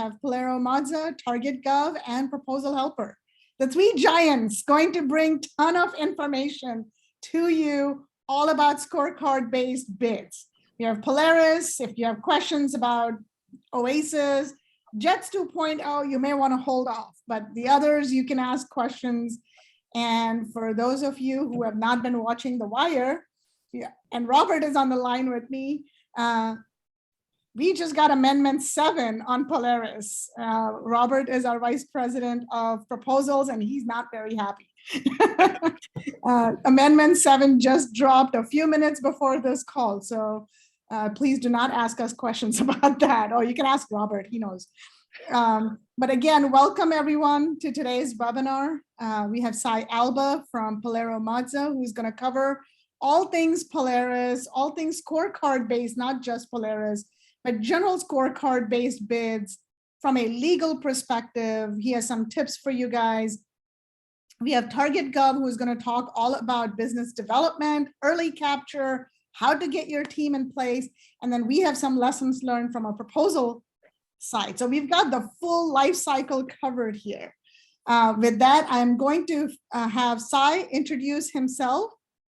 have PilieroMazza, TargetGov, and ProposalHelper. The three giants going to bring ton of information to you all about scorecard-based bids. We have Polaris. If you have questions about Oasis, Jets 2.0, you may want to hold off, but the others you can ask questions. And for those of you who have not been watching The Wire, and Robert is on the line with me, we just got Amendment 7 on Polaris. Robert is our Vice President of Proposals, and he's not very happy. Amendment 7 just dropped a few minutes before this call, so please do not ask us questions about that. Or you can ask Robert, he knows. But again, welcome everyone to today's webinar. We have Alba from PilieroMazza, who's going to cover all things Polaris, all things scorecard-based, not just Polaris, but general scorecard-based bids from a legal perspective. He has some tips for you guys. We have TargetGov, who's going to talk all about business development, early capture, how to get your team in place. And then we have some lessons learned from a proposal side. So we've got the full life cycle covered here. With that, I'm going to have Sai introduce himself,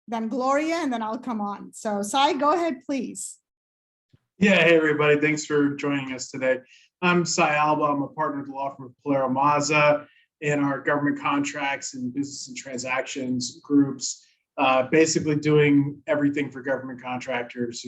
then Gloria, and then I'll come on. So Sai, go ahead, please. Yeah, hey everybody, thanks for joining us today. I'm Sai Alba. I'm a partner at the law firm of PilieroMazza in our government contracts and business and transactions groups, basically doing everything for government contractors,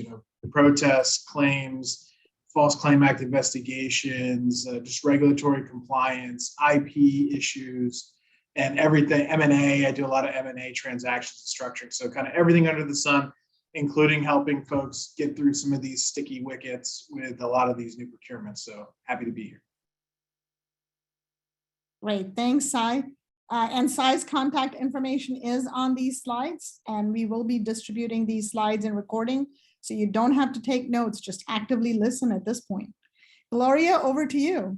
protests, claims, False Claim Act investigations, just regulatory compliance, IP issues, and everything, M&A. I do a lot of M&A transactions and structuring. So kind of everything under the sun, including helping folks get through some of these sticky wickets with a lot of these new procurements. So happy to be here. Great, thanks, Sai. And Sai's contact information is on these slides, and we will be distributing these slides and recording. So you don't have to take notes, just actively listen at this point. Gloria, over to you.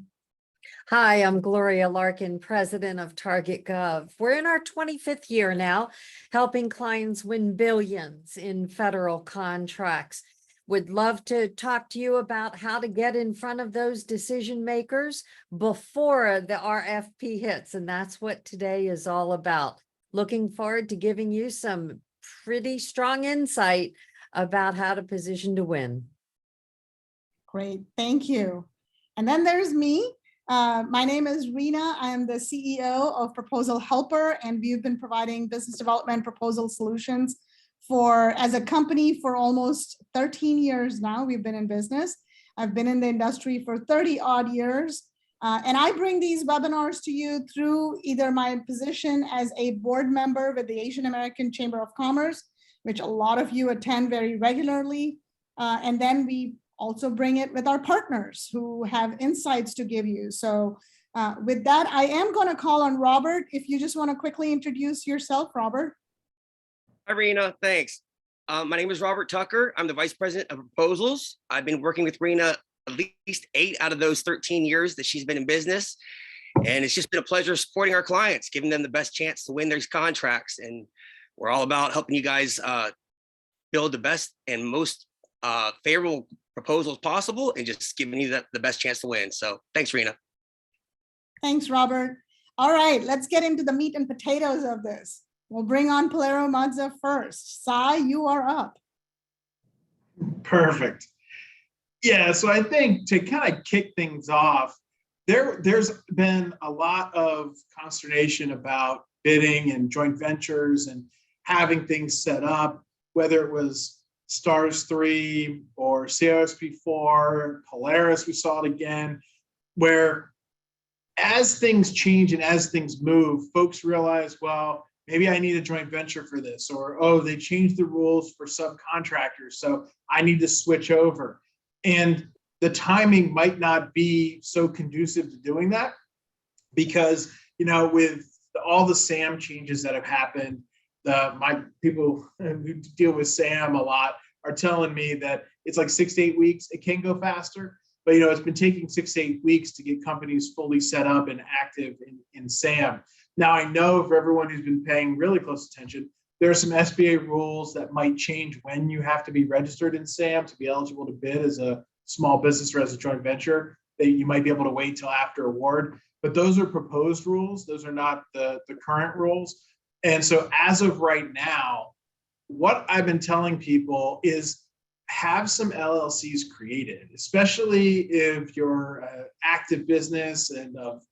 Hi, I'm Gloria Larkin, president of TargetGov. We're in our 25th year now, helping clients win billions in federal contracts. Would love to talk to you about how to get in front of those decision makers before the RFP hits. And that's what today is all about. Looking forward to giving you some pretty strong insight about how to position to win. Great, thank you. And then there's me. My name is Reena. I am the CEO of ProposalHelper, and we've been providing business development proposal solutions as a company for almost 13 years now. We've been in business. I've been in the industry for 30 odd years. And I bring these webinars to you through either my position as a board member with the Asian American Chamber of Commerce, which a lot of you attend very regularly. And then we also bring it with our partners who have insights to give you. So with that, I am going to call on Robert. If you just want to quickly introduce yourself, Robert. Hi, Reena. Thanks. My name is Robert Tucker. I'm the Vice President of Proposals. I've been working with Reena at least 8 out of those 13 years that she's been in business. And it's just been a pleasure supporting our clients, giving them the best chance to win these contracts. And we're all about helping you guys build the best and most favorable proposals possible and just giving you the best chance to win. So thanks, Reena. Thanks, Robert. All right, let's get into the meat and potatoes of this. We'll bring on PilieroMazza first. Sai, you are up. Perfect. Yeah, so I think to kind of kick things off, there's been a lot of consternation about bidding and joint ventures and having things set up, whether it was STARS 3 or COSP 4, Polaris, we saw it again, where as things change and as things move, folks realize, well, maybe I need a joint venture for this, or, oh, they changed the rules for subcontractors, so I need to switch over. And the timing might not be so conducive to doing that because, with all the SAM changes that have happened, my people who deal with SAM a lot are telling me that it's like 6 to 8 weeks. It can go faster, but it's been taking 6 to 8 weeks to get companies fully set up and active in SAM. Now, I know for everyone who's been paying really close attention, there are some SBA rules that might change when you have to be registered in SAM to be eligible to bid as a small business or as a joint venture. that you might be able to wait till after award. But those are proposed rules. Those are not the current rules. And so as of right now, what I've been telling people is have some LLCs created, especially if you're an active business and of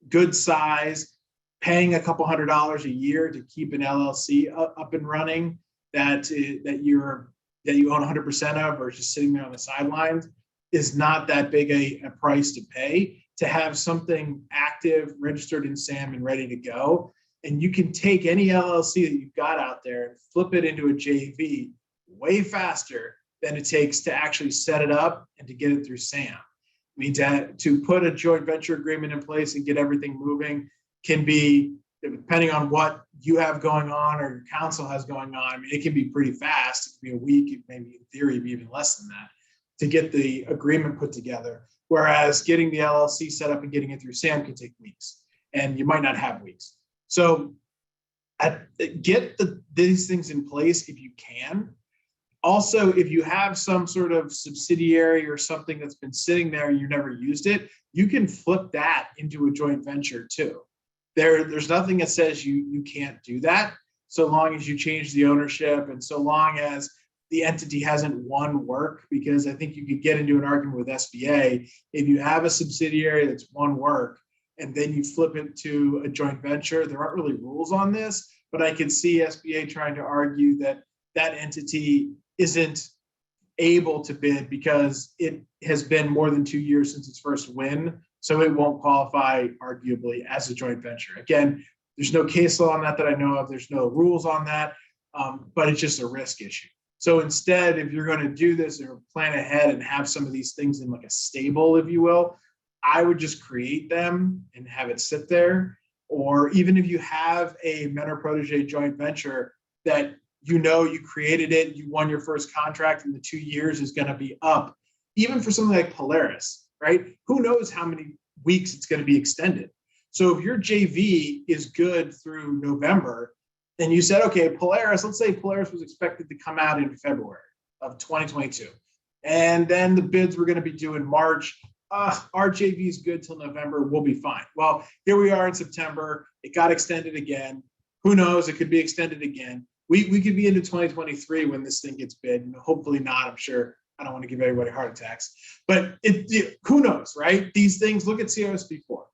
good size, paying a couple $100s a year to keep an LLC up and running that you own 100% of, or just sitting there on the sidelines, is not that big a price to pay to have something active, registered in SAM and ready to go. And you can take any LLC that you've got out there and flip it into a JV way faster than it takes to actually set it up and to get it through SAM. I mean, to put a joint venture agreement in place and get everything moving can be, depending on what you have going on or your counsel has going on, I mean, it can be pretty fast. It can be a week, maybe in theory, be even less than that to get the agreement put together. Whereas getting the LLC set up and getting it through SAM can take weeks, and you might not have weeks. So get these things in place if you can. Also, if you have some sort of subsidiary or something that's been sitting there and you never used it, you can flip that into a joint venture too. There's nothing that says you can't do that, so long as you change the ownership and so long as the entity hasn't won work, because I think you could get into an argument with SBA if you have a subsidiary that's won work and then you flip it to a joint venture. There aren't really rules on this, but I can see SBA trying to argue that that entity isn't able to bid because it has been more than 2 years since its first win, so it won't qualify arguably as a joint venture. Again, there's no case law on that I know of. There's no rules on that, but it's just a risk issue. So instead, if you're going to do this or plan ahead and have some of these things in like a stable, if you will, I would just create them and have it sit there. Or even if you have a mentor-protege joint venture that you created it, you won your first contract and the 2 years is going to be up, even for something like Polaris, right? Who knows how many weeks it's going to be extended. So if your JV is good through November, and you said, okay, Polaris, let's say Polaris was expected to come out in February of 2022. And then the bids were going to be due in March. Our JV is good till November, we'll be fine. Well, here we are in September, it got extended again. Who knows, it could be extended again. We could be into 2023 when this thing gets bid, and hopefully not, I'm sure. I don't want to give everybody heart attacks, but who knows, right? These things, look at CRSP4.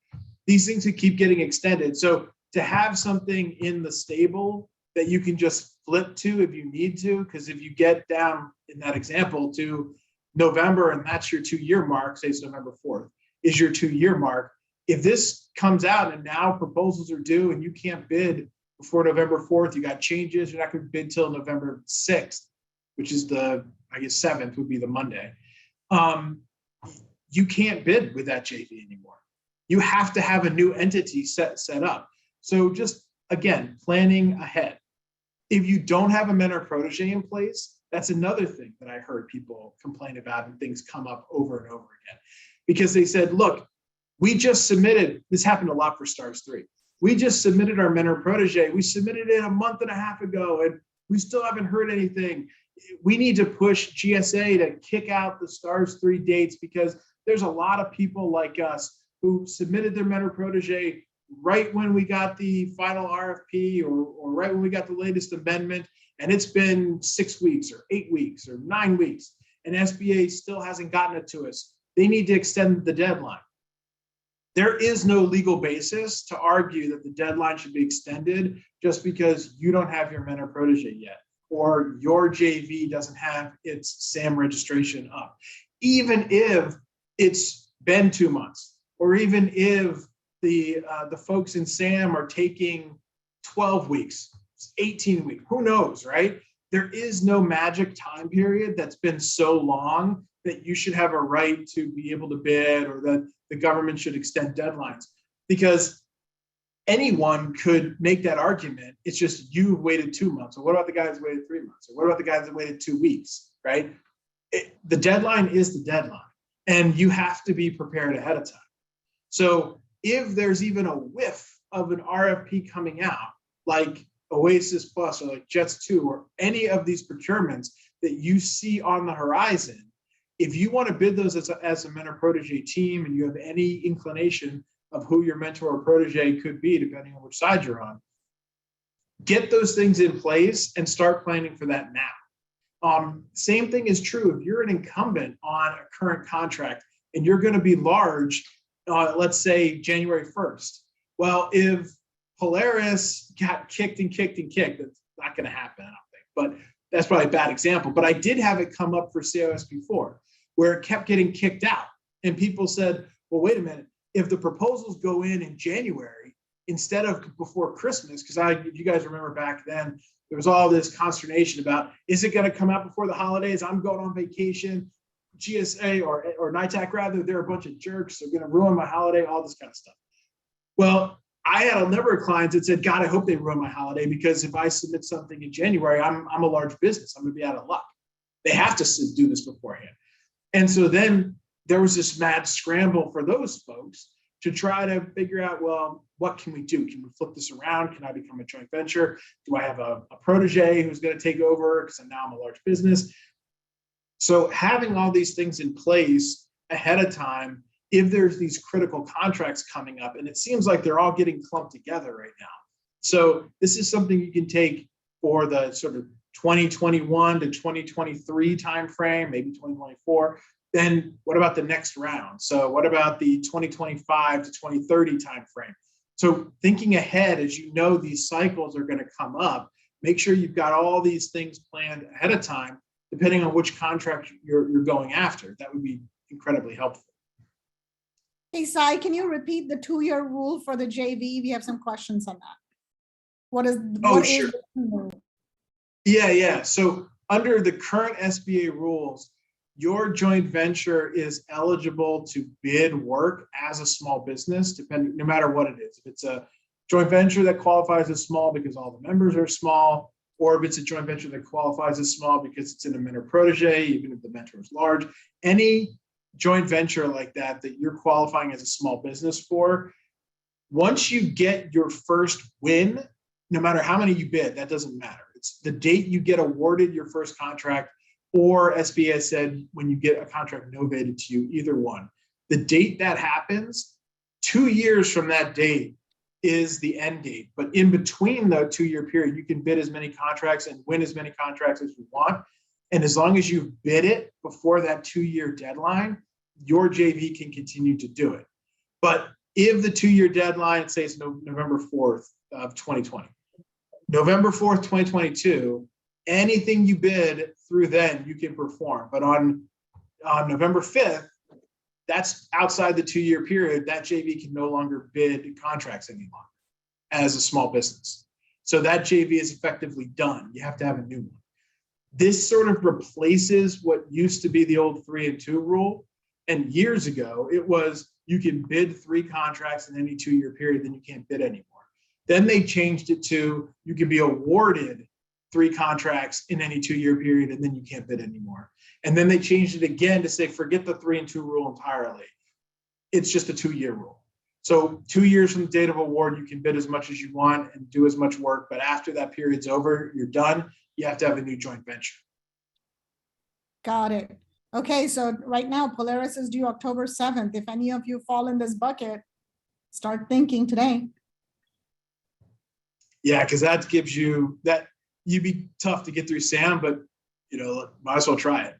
These things could keep getting extended. So to have something in the stable that you can just flip to if you need to, because if you get down in that example to November and that's your 2 year mark, say it's November 4th, is your 2 year mark. If this comes out and now proposals are due and you can't bid before November 4th, you got changes, you're not going to bid till November 6th, which is I guess 7th would be the Monday. You can't bid with that JV anymore. You have to have a new entity set up. So just, again, planning ahead. If you don't have a mentor protege in place, that's another thing that I heard people complain about and things come up over and over again. Because they said, look, we just submitted, this happened a lot for STARS 3. We just submitted our mentor protege. We submitted it a month and a half ago and we still haven't heard anything. We need to push GSA to kick out the STARS 3 dates because there's a lot of people like us who submitted their mentor protege right when we got the final RFP or right when we got the latest amendment, and it's been 6 weeks or 8 weeks or 9 weeks, and SBA still hasn't gotten it to us. They need to extend the deadline. There is no legal basis to argue that the deadline should be extended just because you don't have your mentor protege yet, or your JV doesn't have its SAM registration up. Even if it's been 2 months, or even if the folks in SAM are taking 12 weeks, 18 weeks, who knows, right? There is no magic time period that's been so long that you should have a right to be able to bid or that the government should extend deadlines, because anyone could make that argument. It's just you waited 2 months. Or what about the guys that waited 3 months? Or what about the guys that waited 2 weeks, right? The deadline is the deadline, and you have to be prepared ahead of time. So if there's even a whiff of an RFP coming out, like Oasis Plus or like Jets 2 or any of these procurements that you see on the horizon, if you want to bid those as a mentor protege team and you have any inclination of who your mentor or protege could be, depending on which side you're on, get those things in place and start planning for that now. Same thing is true if you're an incumbent on a current contract and you're going to be large, let's say January 1st. Well, if Polaris got kicked and kicked and kicked, that's not going to happen, I don't think, but that's probably a bad example. But I did have it come up for COS before, where it kept getting kicked out. And people said, well, wait a minute, if the proposals go in January, instead of before Christmas, because if you guys remember back then, there was all this consternation about, is it going to come out before the holidays? I'm going on vacation. GSA or NITAC rather, they're a bunch of jerks. They're going to ruin my holiday, all this kind of stuff. Well, I had a number of clients that said, God, I hope they ruin my holiday, because if I submit something in January, I'm a large business. I'm going to be out of luck. They have to do this beforehand. And so then there was this mad scramble for those folks to try to figure out, well, what can we do? Can we flip this around? Can I become a joint venture? Do I have a protege who's going to take over because now I'm a large business? So having all these things in place ahead of time, if there's these critical contracts coming up, and it seems like they're all getting clumped together right now. So this is something you can take for the sort of 2021 to 2023 timeframe, maybe 2024. Then what about the next round? So what about the 2025 to 2030 timeframe? So thinking ahead, as you know, these cycles are going to come up, make sure you've got all these things planned ahead of time, depending on which contract you're going after. That would be incredibly helpful. Hey, Sai, can you repeat the 2-year rule for the JV? We have some questions on that. What is Sure. Yeah. So under the current SBA rules, your joint venture is eligible to bid work as a small business, no matter what it is. If it's a joint venture that qualifies as small because all the members are small, or if it's a joint venture that qualifies as small because it's in a mentor protege, even if the mentor is large, any joint venture like that you're qualifying as a small business for, once you get your first win, no matter how many you bid, that doesn't matter. It's the date you get awarded your first contract, or SBA has said when you get a contract novated to you, either one. The date that happens, 2 years from that date is the end date. But in between the 2-year period, you can bid as many contracts and win as many contracts as you want. And as long as you bid it before that 2-year deadline, your JV can continue to do it. But if the 2-year deadline, say it's November 4th of 2020, November 4th, 2022, anything you bid through then you can perform. But on November 5th, that's outside the 2-year period, that JV can no longer bid contracts any longer as a small business. So that JV is effectively done. You have to have a new one. This sort of replaces what used to be the old 3 and 2 rule. And years ago, it was you can bid 3 contracts in any 2-year period, then you can't bid anymore. Then they changed it to you can be awarded 3 contracts in any 2-year period, and then you can't bid anymore. And then they changed it again to say, forget the 3 and 2 rule entirely. It's just a 2-year rule. So 2 years from the date of award, you can bid as much as you want and do as much work. But after that period's over, you're done. You have to have a new joint venture. Got it. Okay, so right now, Polaris is due October 7th. If any of you fall in this bucket, start thinking today. Yeah, because that gives you that. You'd be tough to get through SAM, but might as well try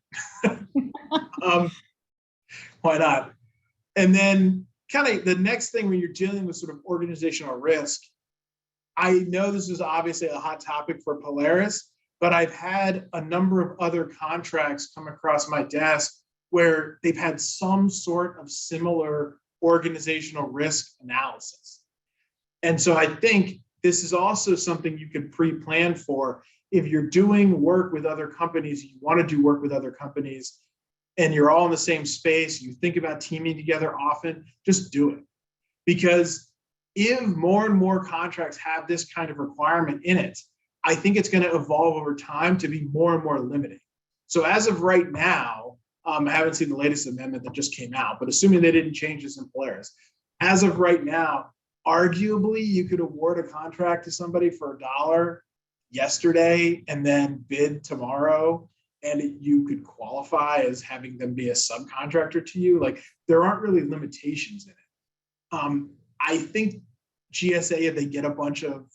it. Why not? And then kind of the next thing when you're dealing with sort of organizational risk, I know this is obviously a hot topic for Polaris, but I've had a number of other contracts come across my desk where they've had some sort of similar organizational risk analysis. And so I think this is also something you could pre-plan for. If you're doing work with other companies, you want to do work with other companies, and you're all in the same space, you think about teaming together often, just do it. Because if more and more contracts have this kind of requirement in it, I think it's going to evolve over time to be more and more limiting. So as of right now, I haven't seen the latest amendment that just came out, but assuming they didn't change this in Polaris, as of right now, arguably you could award a contract to somebody for $1 yesterday and then bid tomorrow and you could qualify as having them be a subcontractor to you, like there aren't really limitations in it. I think GSA, if they get a bunch of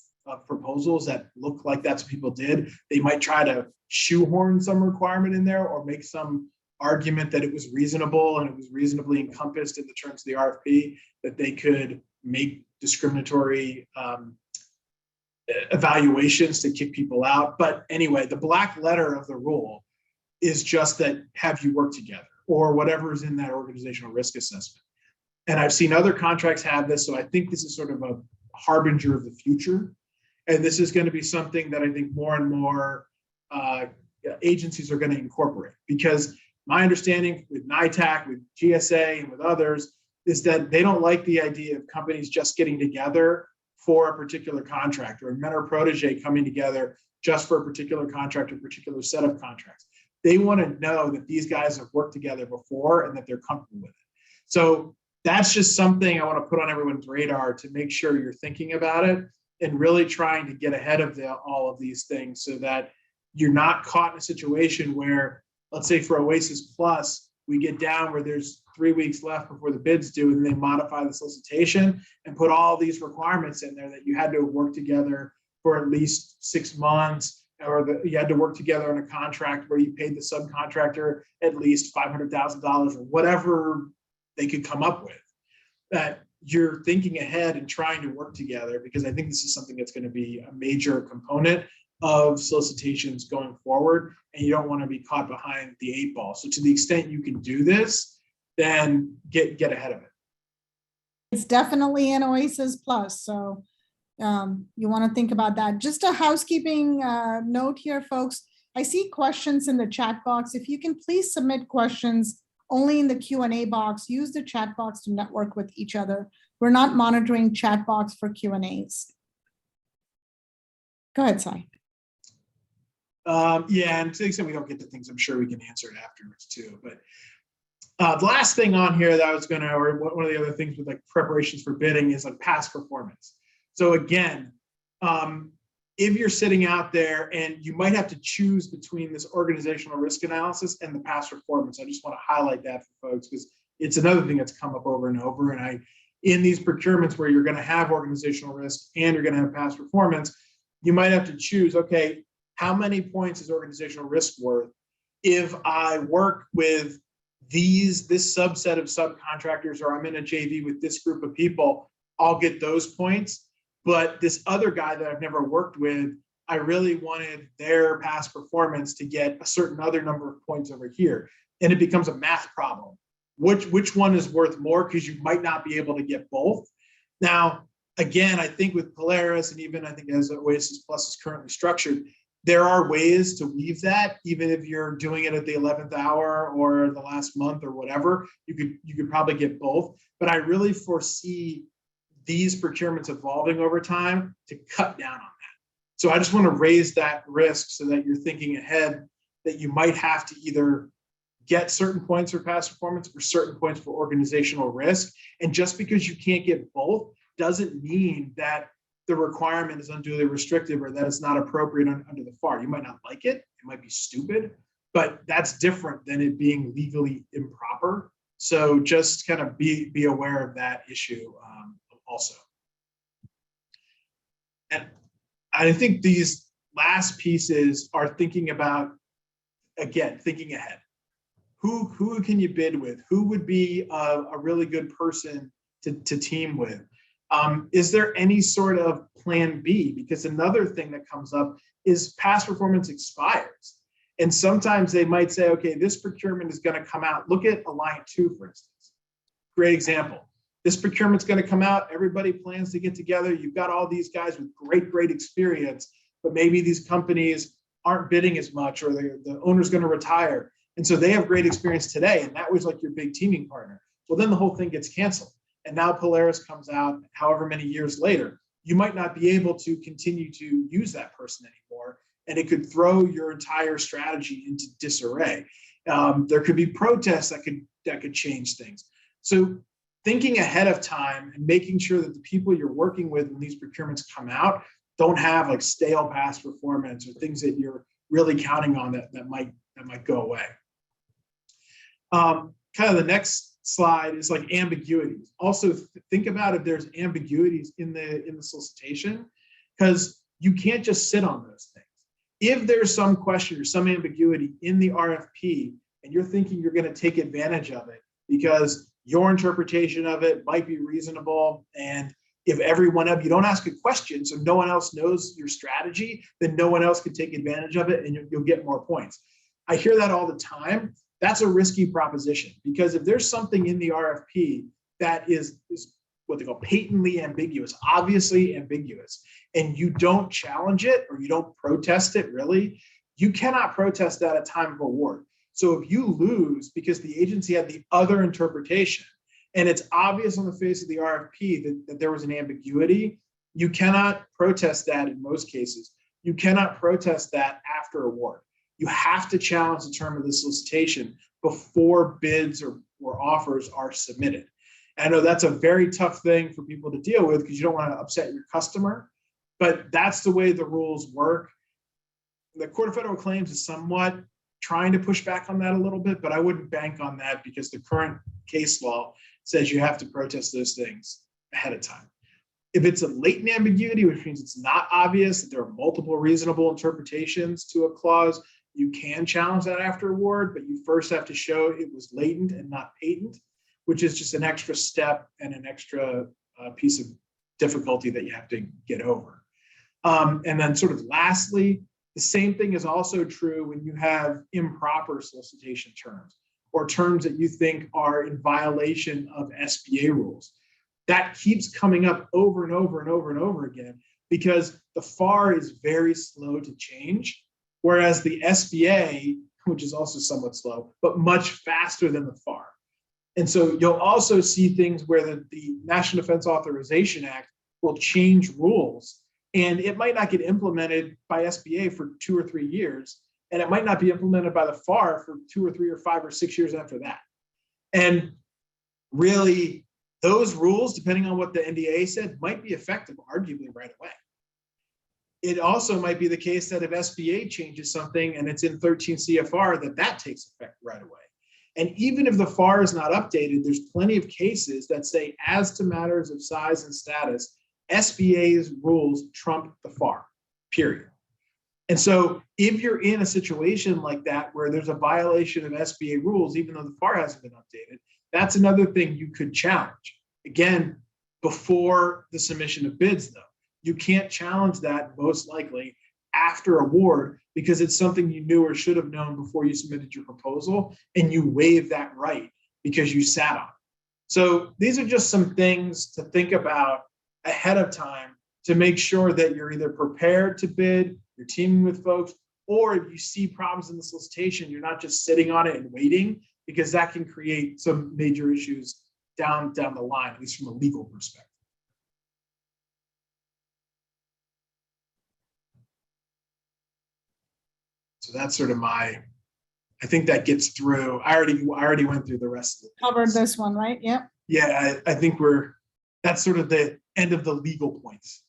proposals that look like that's what people did, they might try to shoehorn some requirement in there or make some argument that it was reasonable and it was reasonably encompassed in the terms of the RFP, that they could make discriminatory evaluations to kick people out. But anyway, the black letter of the rule is just that have you work together or whatever is in that organizational risk assessment. And I've seen other contracts have this, so I think this is sort of a harbinger of the future. And this is going to be something that I think more and more agencies are going to incorporate, because my understanding with NITAC, with GSA, and with others is that they don't like the idea of companies just getting together for a particular contract, or a mentor protege coming together just for a particular contract or particular set of contracts. They want to know that these guys have worked together before and that they're comfortable with it. So that's just something I want to put on everyone's radar to make sure you're thinking about it and really trying to get ahead of all of these things so that you're not caught in a situation where, let's say for Oasis Plus, we get down where there's 3 weeks left before the bid's due, and they modify the solicitation and put all these requirements in there that you had to work together for at least 6 months, or that you had to work together on a contract where you paid the subcontractor at least $500,000 or whatever they could come up with. That you're thinking ahead and trying to work together, because I think this is something that's going to be a major component of solicitations going forward, and you don't want to be caught behind the 8 ball. So to the extent you can do this, then get ahead of it. It's definitely an Oasis Plus, so you want to think about that. Just a housekeeping note here, folks. I see questions in the chat box. If you can please submit questions only in the Q&A box. Use the chat box to network with each other. We're not monitoring chat box for Q&As. Go ahead, Sai. Yeah, and to the extent we don't get to things, I'm sure we can answer it afterwards too. But the last thing on here that I was going to, or one of the other things with like preparations for bidding is like past performance. So again, if you're sitting out there and you might have to choose between this organizational risk analysis and the past performance, I just want to highlight that for folks, because it's another thing that's come up over and over. And in these procurements where you're going to have organizational risk and you're going to have past performance, you might have to choose, okay, how many points is organizational risk worth? If I work with this subset of subcontractors, or I'm in a JV with this group of people, I'll get those points. But this other guy that I've never worked with, I really wanted their past performance to get a certain other number of points over here. And it becomes a math problem. Which one is worth more? Because you might not be able to get both. Now, again, I think with Polaris, and even I think as Oasis Plus is currently structured, there are ways to weave that, even if you're doing it at the 11th hour or the last month or whatever, you could probably get both. But I really foresee these procurements evolving over time to cut down on that. So I just want to raise that risk so that you're thinking ahead that you might have to either get certain points for past performance or certain points for organizational risk. And just because you can't get both doesn't mean that the requirement is unduly restrictive or that it's not appropriate under the FAR. You might not like it, it might be stupid, but that's different than it being legally improper. So just kind of be aware of that issue also. And I think these last pieces are thinking about, again, thinking ahead. Who can you bid with? Who would be a really good person to team with? Is there any sort of plan B? Because another thing that comes up is past performance expires. And sometimes they might say, okay, this procurement is going to come out. Look at Alliant 2, for instance. Great example. This procurement's going to come out. Everybody plans to get together. You've got all these guys with great experience, but maybe these companies aren't bidding as much, or the owner's going to retire. And so they have great experience today, and that was like your big teaming partner. Well, then the whole thing gets canceled. And now Polaris comes out however many years later. You might not be able to continue to use that person anymore, and it could throw your entire strategy into disarray. There could be protests that could change things. So thinking ahead of time and making sure that the people you're working with when these procurements come out don't have like stale past performance or things that you're really counting on that might might go away. Kind of the next slide is like ambiguities. Also think about if there's ambiguities in the solicitation, because you can't just sit on those things. If there's some question or some ambiguity in the RFP and you're thinking you're going to take advantage of it because your interpretation of it might be reasonable, and if you don't ask a question so no one else knows your strategy, then no one else can take advantage of it and you'll get more points. I hear that all the time. That's a risky proposition, because if there's something in the RFP that is what they call patently ambiguous, obviously ambiguous, and you don't challenge it or you don't protest it, really, you cannot protest that at time of award. So if you lose because the agency had the other interpretation and it's obvious on the face of the RFP that there was an ambiguity, you cannot protest that in most cases. You cannot protest that after award. You have to challenge the term of the solicitation before bids or offers are submitted. And I know that's a very tough thing for people to deal with because you don't want to upset your customer, but that's the way the rules work. The Court of Federal Claims is somewhat trying to push back on that a little bit, but I wouldn't bank on that because the current case law says you have to protest those things ahead of time. If it's a latent ambiguity, which means it's not obvious that there are multiple reasonable interpretations to a clause, you can challenge that after award, but you first have to show it was latent and not patent, which is just an extra step and an extra piece of difficulty that you have to get over. And then sort of lastly, the same thing is also true when you have improper solicitation terms or terms that you think are in violation of SBA rules. That keeps coming up over and over and over and over again because the FAR is very slow to change, whereas the SBA, which is also somewhat slow, but much faster than the FAR. And so you'll also see things where the National Defense Authorization Act will change rules, and it might not get implemented by SBA for 2 or 3 years, and it might not be implemented by the FAR for 2 or 3 or 5 or 6 years after that. And really, those rules, depending on what the NDA said, might be effective arguably right away. It also might be the case that if SBA changes something and it's in 13 CFR, that takes effect right away. And even if the FAR is not updated, there's plenty of cases that say, as to matters of size and status, SBA's rules trump the FAR, period. And so if you're in a situation like that where there's a violation of SBA rules, even though the FAR hasn't been updated, that's another thing you could challenge. Again, before the submission of bids, though. You can't challenge that most likely after award because it's something you knew or should have known before you submitted your proposal, and you waive that right because you sat on it. So these are just some things to think about ahead of time to make sure that you're either prepared to bid, you're teaming with folks, or if you see problems in the solicitation, you're not just sitting on it and waiting, because that can create some major issues down the line, at least from a legal perspective. So that's sort of I think that gets through. I already went through the rest of it. Covered this one, right? Yep. Yeah, I think that's sort of the end of the legal points.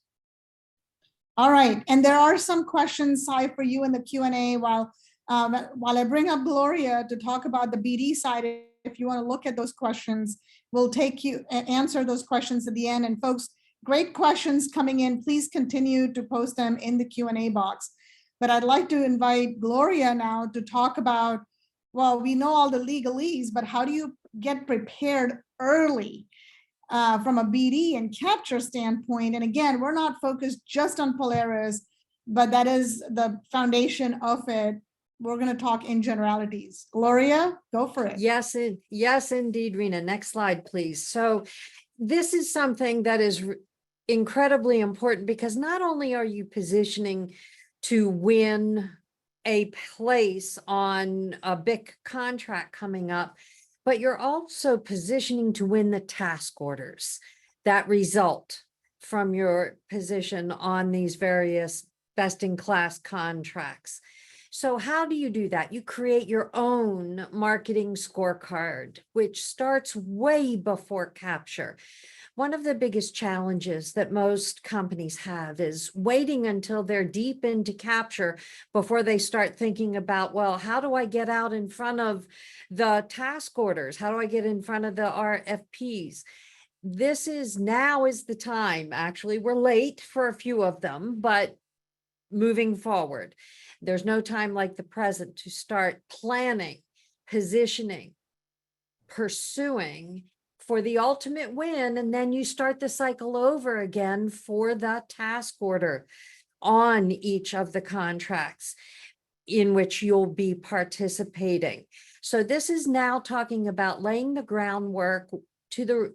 All right, and there are some questions, Sai, for you in the Q&A while I bring up Gloria to talk about the BD side. If you want to look at those questions, we'll take you and answer those questions at the end. And folks, great questions coming in. Please continue to post them in the Q&A box. But I'd like to invite Gloria now to talk about, well, we know all the legalese, but how do you get prepared early from a BD and capture standpoint? And again, we're not focused just on Polaris, but that is the foundation of it. We're going to talk in generalities. Gloria, go for it. Yes, yes, indeed, Reena. Next slide, please. So this is something that is incredibly important because not only are you positioning to win a place on a big contract coming up, but you're also positioning to win the task orders that result from your position on these various best-in-class contracts. So how do you do that? You create your own marketing scorecard, which starts way before capture. one of the biggest challenges that most companies have is waiting until they're deep into capture before they start thinking about, well, how do I get out in front of the task orders? How do I get in front of the RFPs? Now is the time. Actually, we're late for a few of them, but moving forward, there's no time like the present to start planning, positioning, pursuing for the ultimate win. And then you start the cycle over again for the task order on each of the contracts in which you'll be participating. So this is now talking about laying the groundwork to the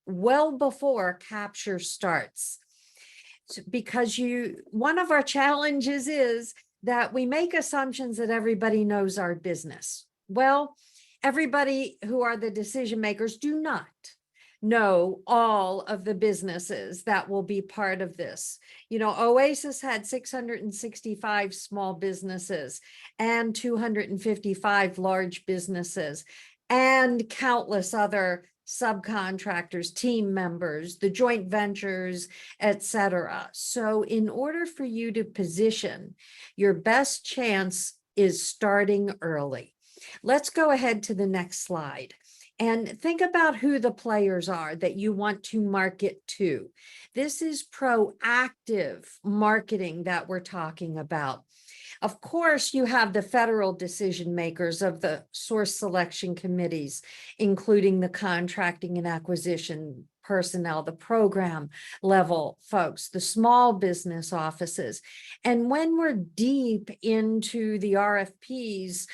well before capture starts. Because one of our challenges is that we make assumptions that everybody knows our business. Well, everybody who are the decision makers do not know all of the businesses that will be part of this. You know, Oasis had 665 small businesses and 255 large businesses and countless other subcontractors, team members, the joint ventures, etc. So in order for you to position, your best chance is starting early. Let's go ahead to the next slide and think about who the players are that you want to market to. This is proactive marketing that we're talking about. Of course, you have the federal decision makers of the source selection committees, including the contracting and acquisition personnel, the program level folks, the small business offices. And when we're deep into the RFPs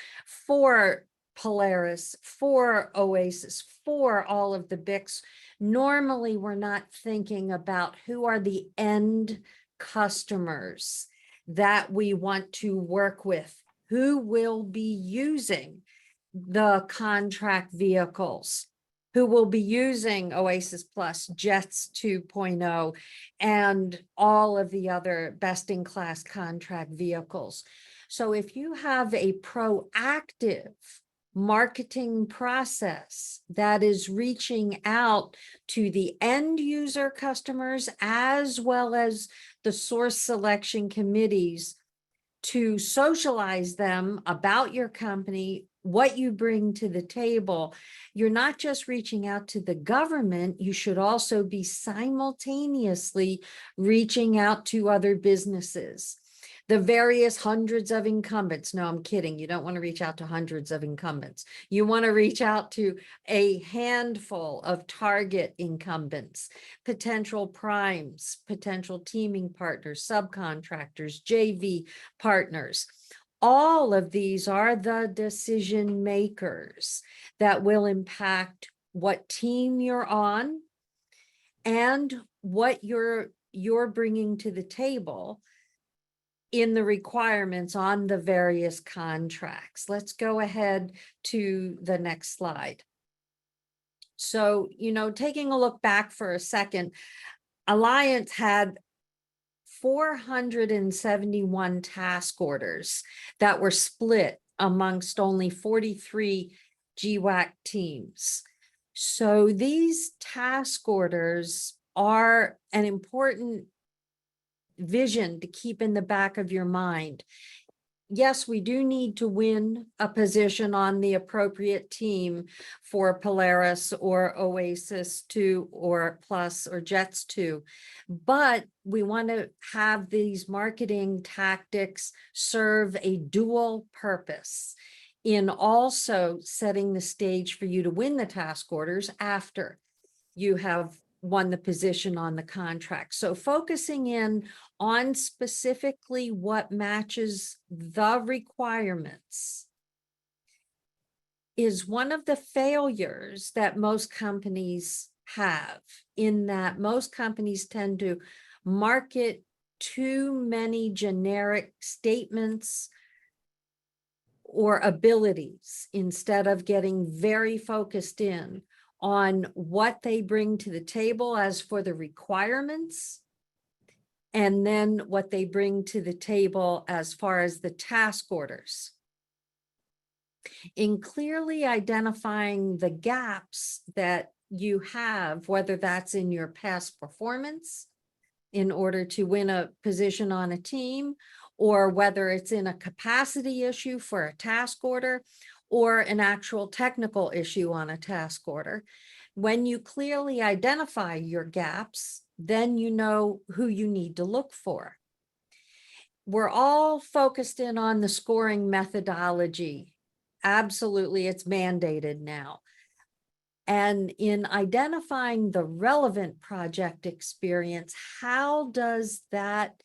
for Polaris, for Oasis, for all of the BICs, normally we're not thinking about who are the end customers that we want to work with, who will be using the contract vehicles, who will be using Oasis Plus, Jets 2.0, and all of the other best-in-class contract vehicles. So if you have a proactive marketing process that is reaching out to the end user customers as well as the source selection committees to socialize them about your company, what you bring to the table, you're not just reaching out to the government, you should also be simultaneously reaching out to other businesses. The various hundreds of incumbents. No, I'm kidding. You don't want to reach out to hundreds of incumbents. You want to reach out to a handful of target incumbents, potential primes, potential teaming partners, subcontractors, JV partners. All of these are the decision makers that will impact what team you're on and what you're bringing to the table in the requirements on the various contracts. Let's go ahead to the next slide. So, you know, taking a look back for a second, Alliance had 471 task orders that were split amongst only 43 GWAC teams. So these task orders are an important vision to keep in the back of your mind. Yes, we do need to win a position on the appropriate team for Polaris or Oasis 2 or Plus or Jets 2, but we want to have these marketing tactics serve a dual purpose in also setting the stage for you to win the task orders after you have won the position on the contract. So focusing in on specifically what matches the requirements is one of the failures that most companies have, in that most companies tend to market too many generic statements or abilities instead of getting very focused in on what they bring to the table as for the requirements, and then what they bring to the table as far as the task orders. In clearly identifying the gaps that you have, whether that's in your past performance in order to win a position on a team, or whether it's in a capacity issue for a task order, or an actual technical issue on a task order. When you clearly identify your gaps, then you know who you need to look for. We're all focused in on the scoring methodology. Absolutely, it's mandated now. And in identifying the relevant project experience, how does that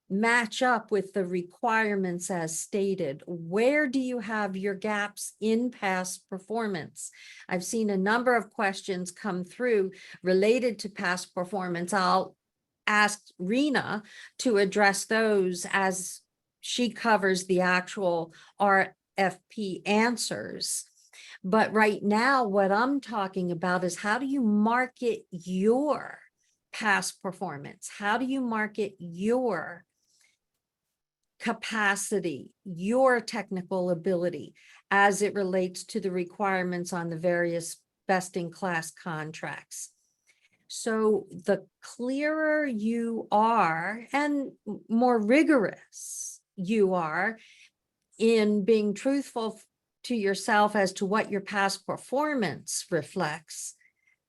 match up with the requirements as stated? Where do you have your gaps in past performance? I've seen a number of questions come through related to past performance. I'll ask Reena to address those as she covers the actual RFP answers. But right now, what I'm talking about is how do you market your past performance? How do you market your capacity, your technical ability as it relates to the requirements on the various best-in-class contracts? So the clearer you are and more rigorous you are in being truthful to yourself as to what your past performance reflects,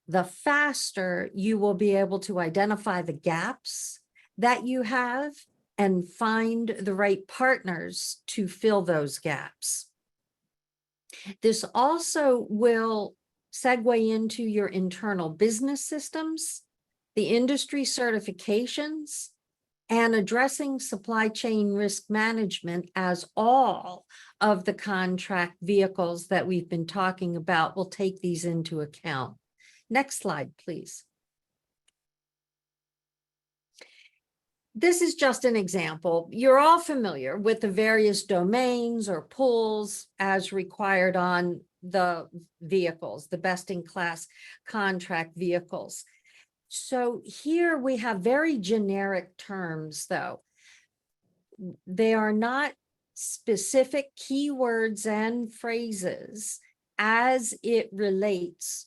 the faster you will be able to identify the gaps that you have and find the right partners to fill those gaps. This also will segue into your internal business systems, the industry certifications, and addressing supply chain risk management, as all of the contract vehicles that we've been talking about will take these into account. Next slide, please. This is just an example. You're all familiar with the various domains or pools as required on the vehicles, the best-in-class contract vehicles. So here we have very generic terms, though. They are not specific keywords and phrases as it relates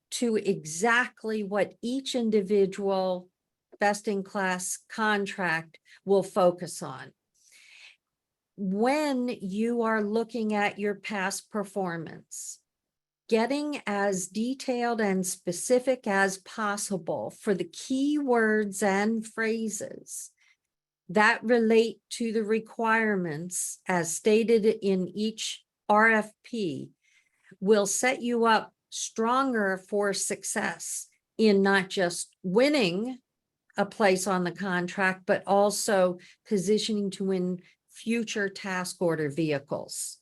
to exactly what each individual best-in-class contract will focus on. When you are looking at your past performance, getting as detailed and specific as possible for the key words and phrases that relate to the requirements as stated in each RFP will set you up stronger for success in not just winning a place on the contract, but also positioning to win future task order vehicles.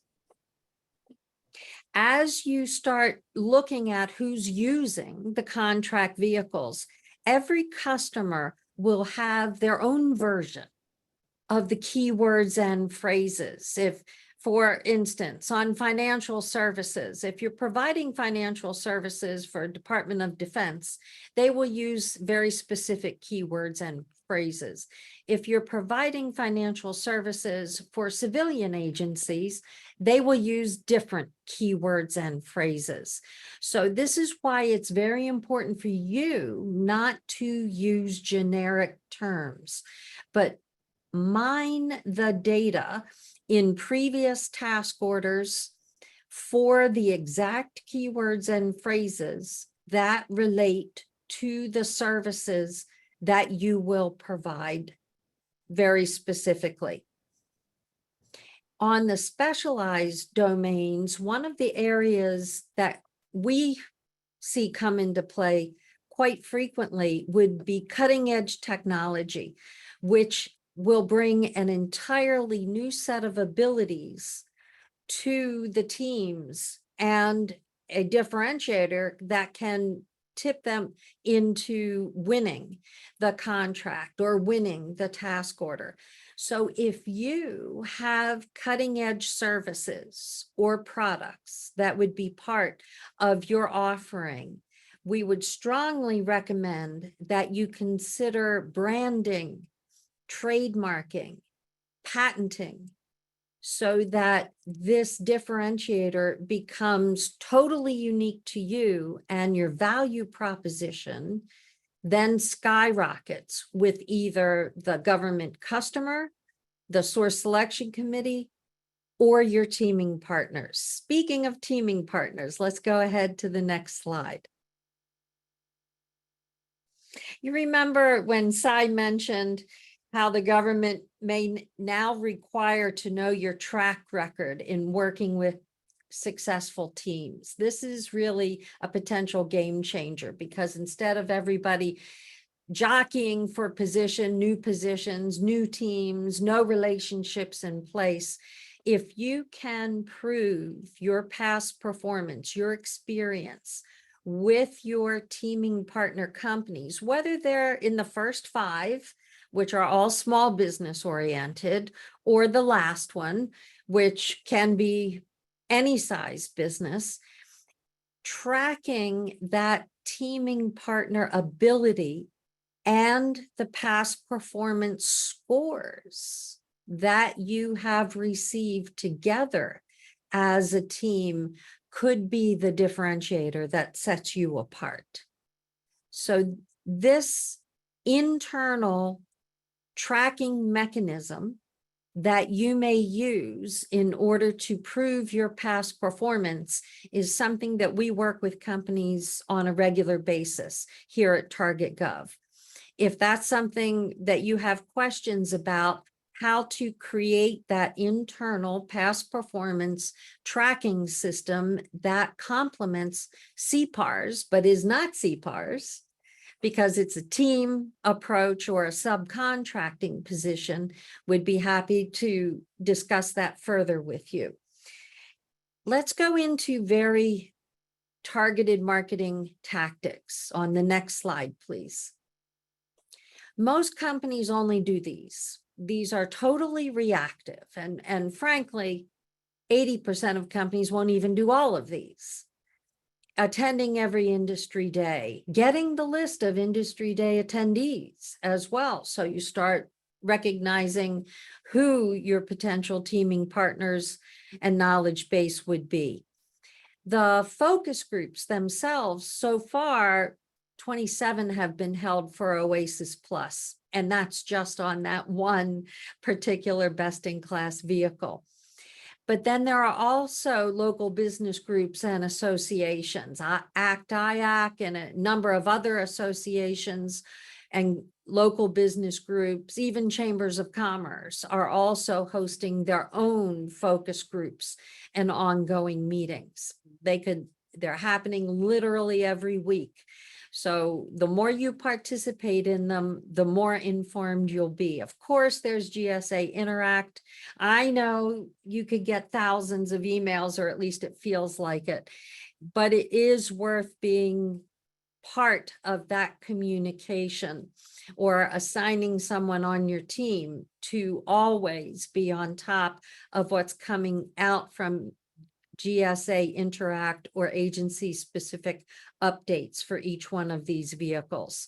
As you start looking at who's using the contract vehicles, every customer will have their own version of the keywords and phrases. If, for instance, on financial services, if you're providing financial services for Department of Defense, they will use very specific keywords and phrases. If you're providing financial services for civilian agencies, they will use different keywords and phrases. So this is why it's very important for you not to use generic terms, but mine the data in previous task orders for the exact keywords and phrases that relate to the services that you will provide very specifically. On the specialized domains, one of the areas that we see come into play quite frequently would be cutting edge technology, which will bring an entirely new set of abilities to the teams and a differentiator that can tip them into winning the contract or winning the task order. So if you have cutting edge services or products that would be part of your offering, we would strongly recommend that you consider branding, trademarking, patenting, so that this differentiator becomes totally unique to you, and your value proposition then skyrockets with either the government customer, the source selection committee, or your teaming partners. Speaking of teaming partners, let's go ahead to the next slide. You remember when Cy mentioned how the government may now require to know your track record in working with successful teams. This is really a potential game changer, because instead of everybody jockeying for positions, new teams, no relationships in place, if you can prove your past performance, your experience with your teaming partner companies, whether they're in the first 5, which are all small business oriented, or the last one, which can be any size business, tracking that teaming partner ability and the past performance scores that you have received together as a team could be the differentiator that sets you apart. So this internal tracking mechanism that you may use in order to prove your past performance is something that we work with companies on a regular basis here at TargetGov. If that's something that you have questions about, how to create that internal past performance tracking system that complements CPARS, but is not CPARS, because it's a team approach or a subcontracting position, would be happy to discuss that further with you. Let's go into very targeted marketing tactics on the next slide, please. Most companies only do these. These are totally reactive, and frankly, 80% of companies won't even do all of these. Attending every industry day, getting the list of industry day attendees as well. So you start recognizing who your potential teaming partners and knowledge base would be. The focus groups themselves, so far, 27 have been held for Oasis Plus, and that's just on that one particular best-in-class vehicle. But then there are also local business groups and associations, ACT, IAC, and a number of other associations and local business groups, even chambers of commerce, are also hosting their own focus groups and ongoing meetings. They're happening literally every week. So the more you participate in them, the more informed you'll be. Of course, there's GSA Interact. I know you could get thousands of emails, or at least it feels like it, but it is worth being part of that communication, or assigning someone on your team to always be on top of what's coming out from GSA Interact or agency-specific updates for each one of these vehicles.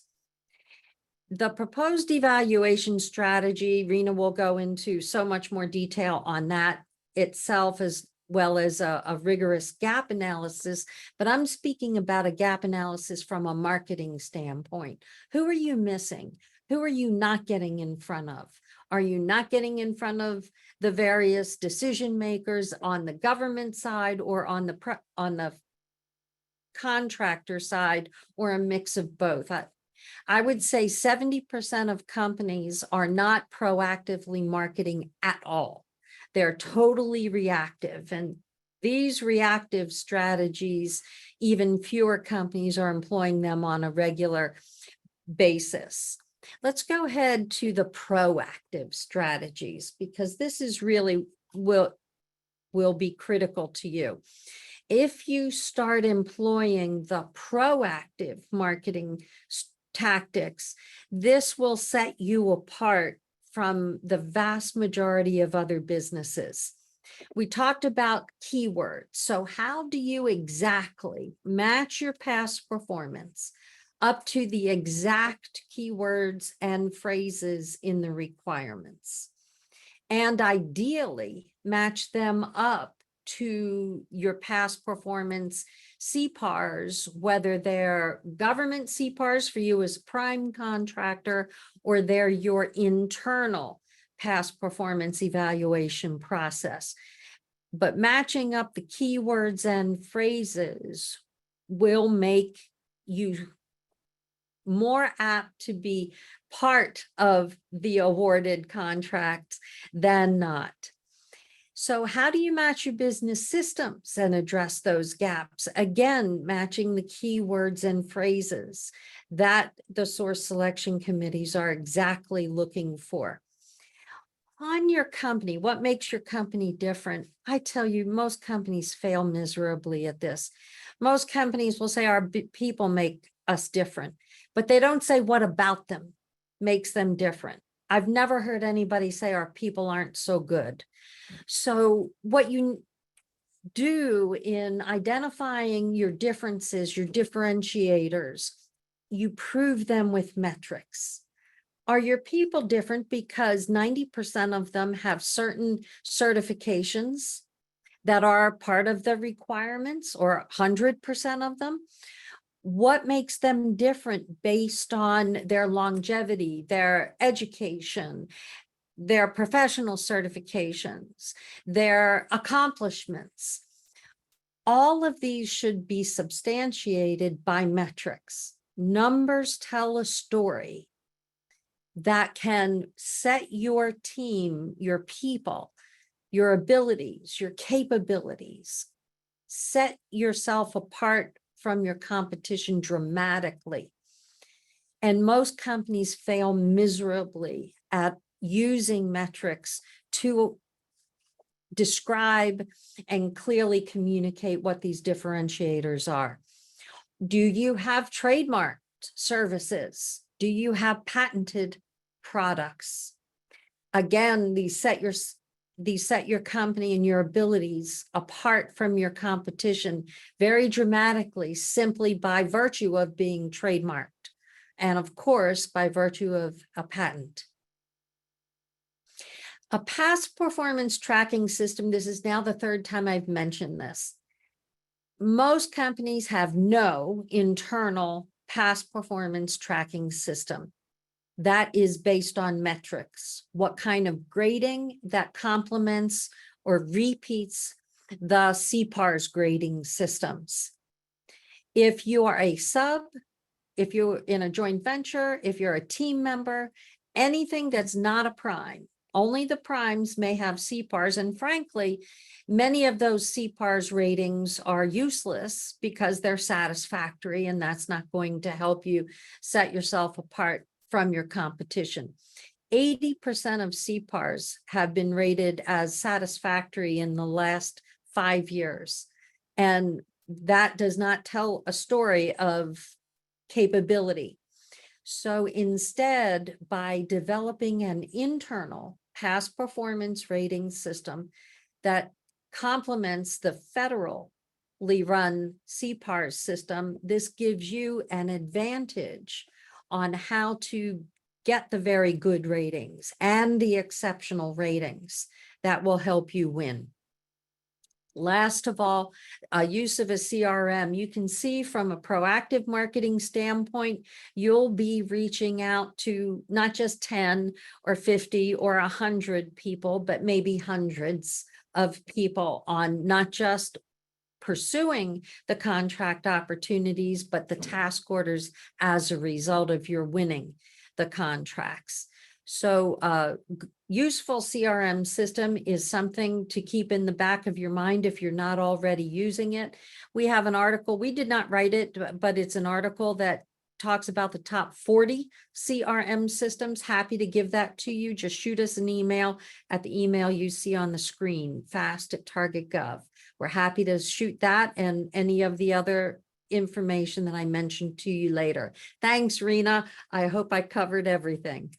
The proposed evaluation strategy, Reena will go into so much more detail on that itself, as well as a rigorous gap analysis, but I'm speaking about a gap analysis from a marketing standpoint. Who are you missing? Who are you not getting in front of? Are you not getting in front of the various decision makers on the government side, or on the contractor side, or a mix of both? I would say 70% of companies are not proactively marketing at all. They're totally reactive, and these reactive strategies, even fewer companies are employing them on a regular basis. Let's go ahead to the proactive strategies, because this is really will be critical to you. If you start employing the proactive marketing tactics, this will set you apart from the vast majority of other businesses. We talked about keywords. So how do you exactly match your past performance up to the exact keywords and phrases in the requirements? and ideally match them up to your past performance CPARs, whether they're government CPARs for you as prime contractor, or they're your internal past performance evaluation process. But matching up the keywords and phrases will make you more apt to be part of the awarded contract than not. So how do you match your business systems and address those gaps? Again, matching the keywords and phrases that the source selection committees are exactly looking for. On your company, what makes your company different? I tell you, most companies fail miserably at this. Most companies will say our people make us different, but they don't say what about them makes them different. I've never heard anybody say our people aren't so good. So what you do in identifying your differences, your differentiators, you prove them with metrics. Are your people different because 90% of them have certain certifications that are part of the requirements, or 100% of them? What makes them different based on their longevity, their education, their professional certifications, their accomplishments? All of these should be substantiated by metrics. Numbers tell a story that can set your team, your people, your abilities, your capabilities, set yourself apart from your competition dramatically. And most companies fail miserably at using metrics to describe and clearly communicate what these differentiators are. Do you have trademarked services? Do you have patented products? Again, these set your company and your abilities apart from your competition very dramatically, simply by virtue of being trademarked, and of course, by virtue of a patent. A past performance tracking system, this is now the third time I've mentioned this. Most companies have no internal past performance tracking system that is based on metrics. What kind of grading that complements or repeats the CPARS grading systems. If you are a sub, if you're in a joint venture, if you're a team member, anything that's not a prime, only the primes may have CPARs. And frankly, many of those CPARS ratings are useless because they're satisfactory, and that's not going to help you set yourself apart from your competition. 80% of CPARs have been rated as satisfactory in the last 5 years. And that does not tell a story of capability. So instead, by developing an internal past performance rating system that complements the federally run CPARS system, this gives you an advantage on how to get the very good ratings and the exceptional ratings that will help you win. Last of all, use of a CRM. You can see from a proactive marketing standpoint, you'll be reaching out to not just 10 or 50 or 100 people, but maybe hundreds of people on not just pursuing the contract opportunities, but the task orders as a result of your winning the contracts. So useful CRM system is something to keep in the back of your mind if you're not already using it. We have an article, we did not write it, but it's an article that talks about the top 40 CRM systems. Happy to give that to you. Just shoot us an email at the email you see on the screen, fast@TargetGov. We're happy to shoot that and any of the other information that I mentioned to you later. Thanks, Reena. I hope I covered everything.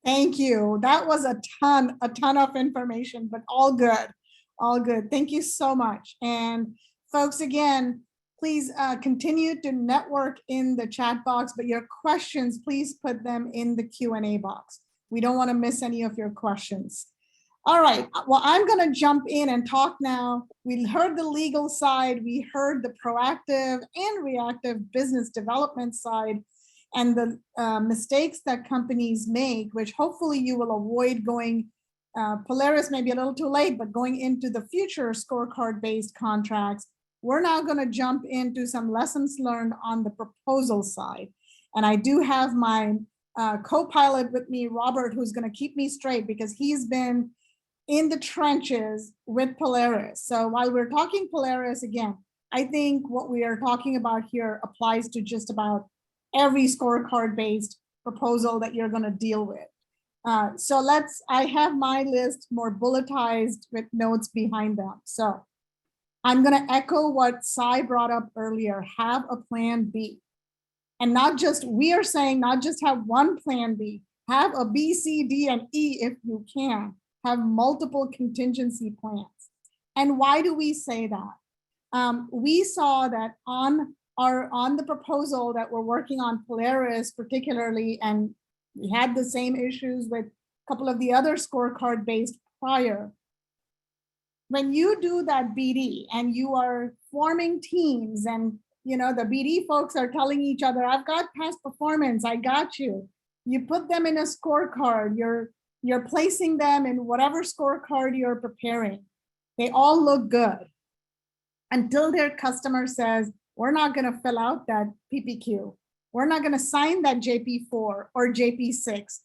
Thank you. That was a ton of information, but all good, all good. Thank you so much. And folks, again, please continue to network in the chat box, but your questions, please put them in the Q&A box. We don't want to miss any of your questions. All right, well, I'm going to jump in and talk now. We heard the legal side, we heard the proactive and reactive business development side, and the mistakes that companies make, which hopefully you will avoid going, Polaris may be a little too late, but going into the future scorecard-based contracts. We're now going to jump into some lessons learned on the proposal side. And I do have my co-pilot with me, Robert, who's going to keep me straight because he's been in the trenches with Polaris. So while we're talking Polaris, again, I think what we are talking about here applies to just about every scorecard-based proposal that you're going to deal with. So I have my list more bulletized with notes behind them. So I'm going to echo what Sai brought up earlier, have a plan B. And not just, we are saying not just have one plan B, have a B, C, D, and E if you can, have multiple contingency plans. And why do we say that? We saw that on the proposal that we're working on Polaris particularly, and we had the same issues with a couple of the other scorecard based prior. When you do that BD and you are forming teams and the BD folks are telling each other, I've got past performance, I got you. You put them in a scorecard, you're placing them in whatever scorecard you're preparing. They all look good until their customer says, we're not going to fill out that PPQ. We're not going to sign that JP4 or JP6,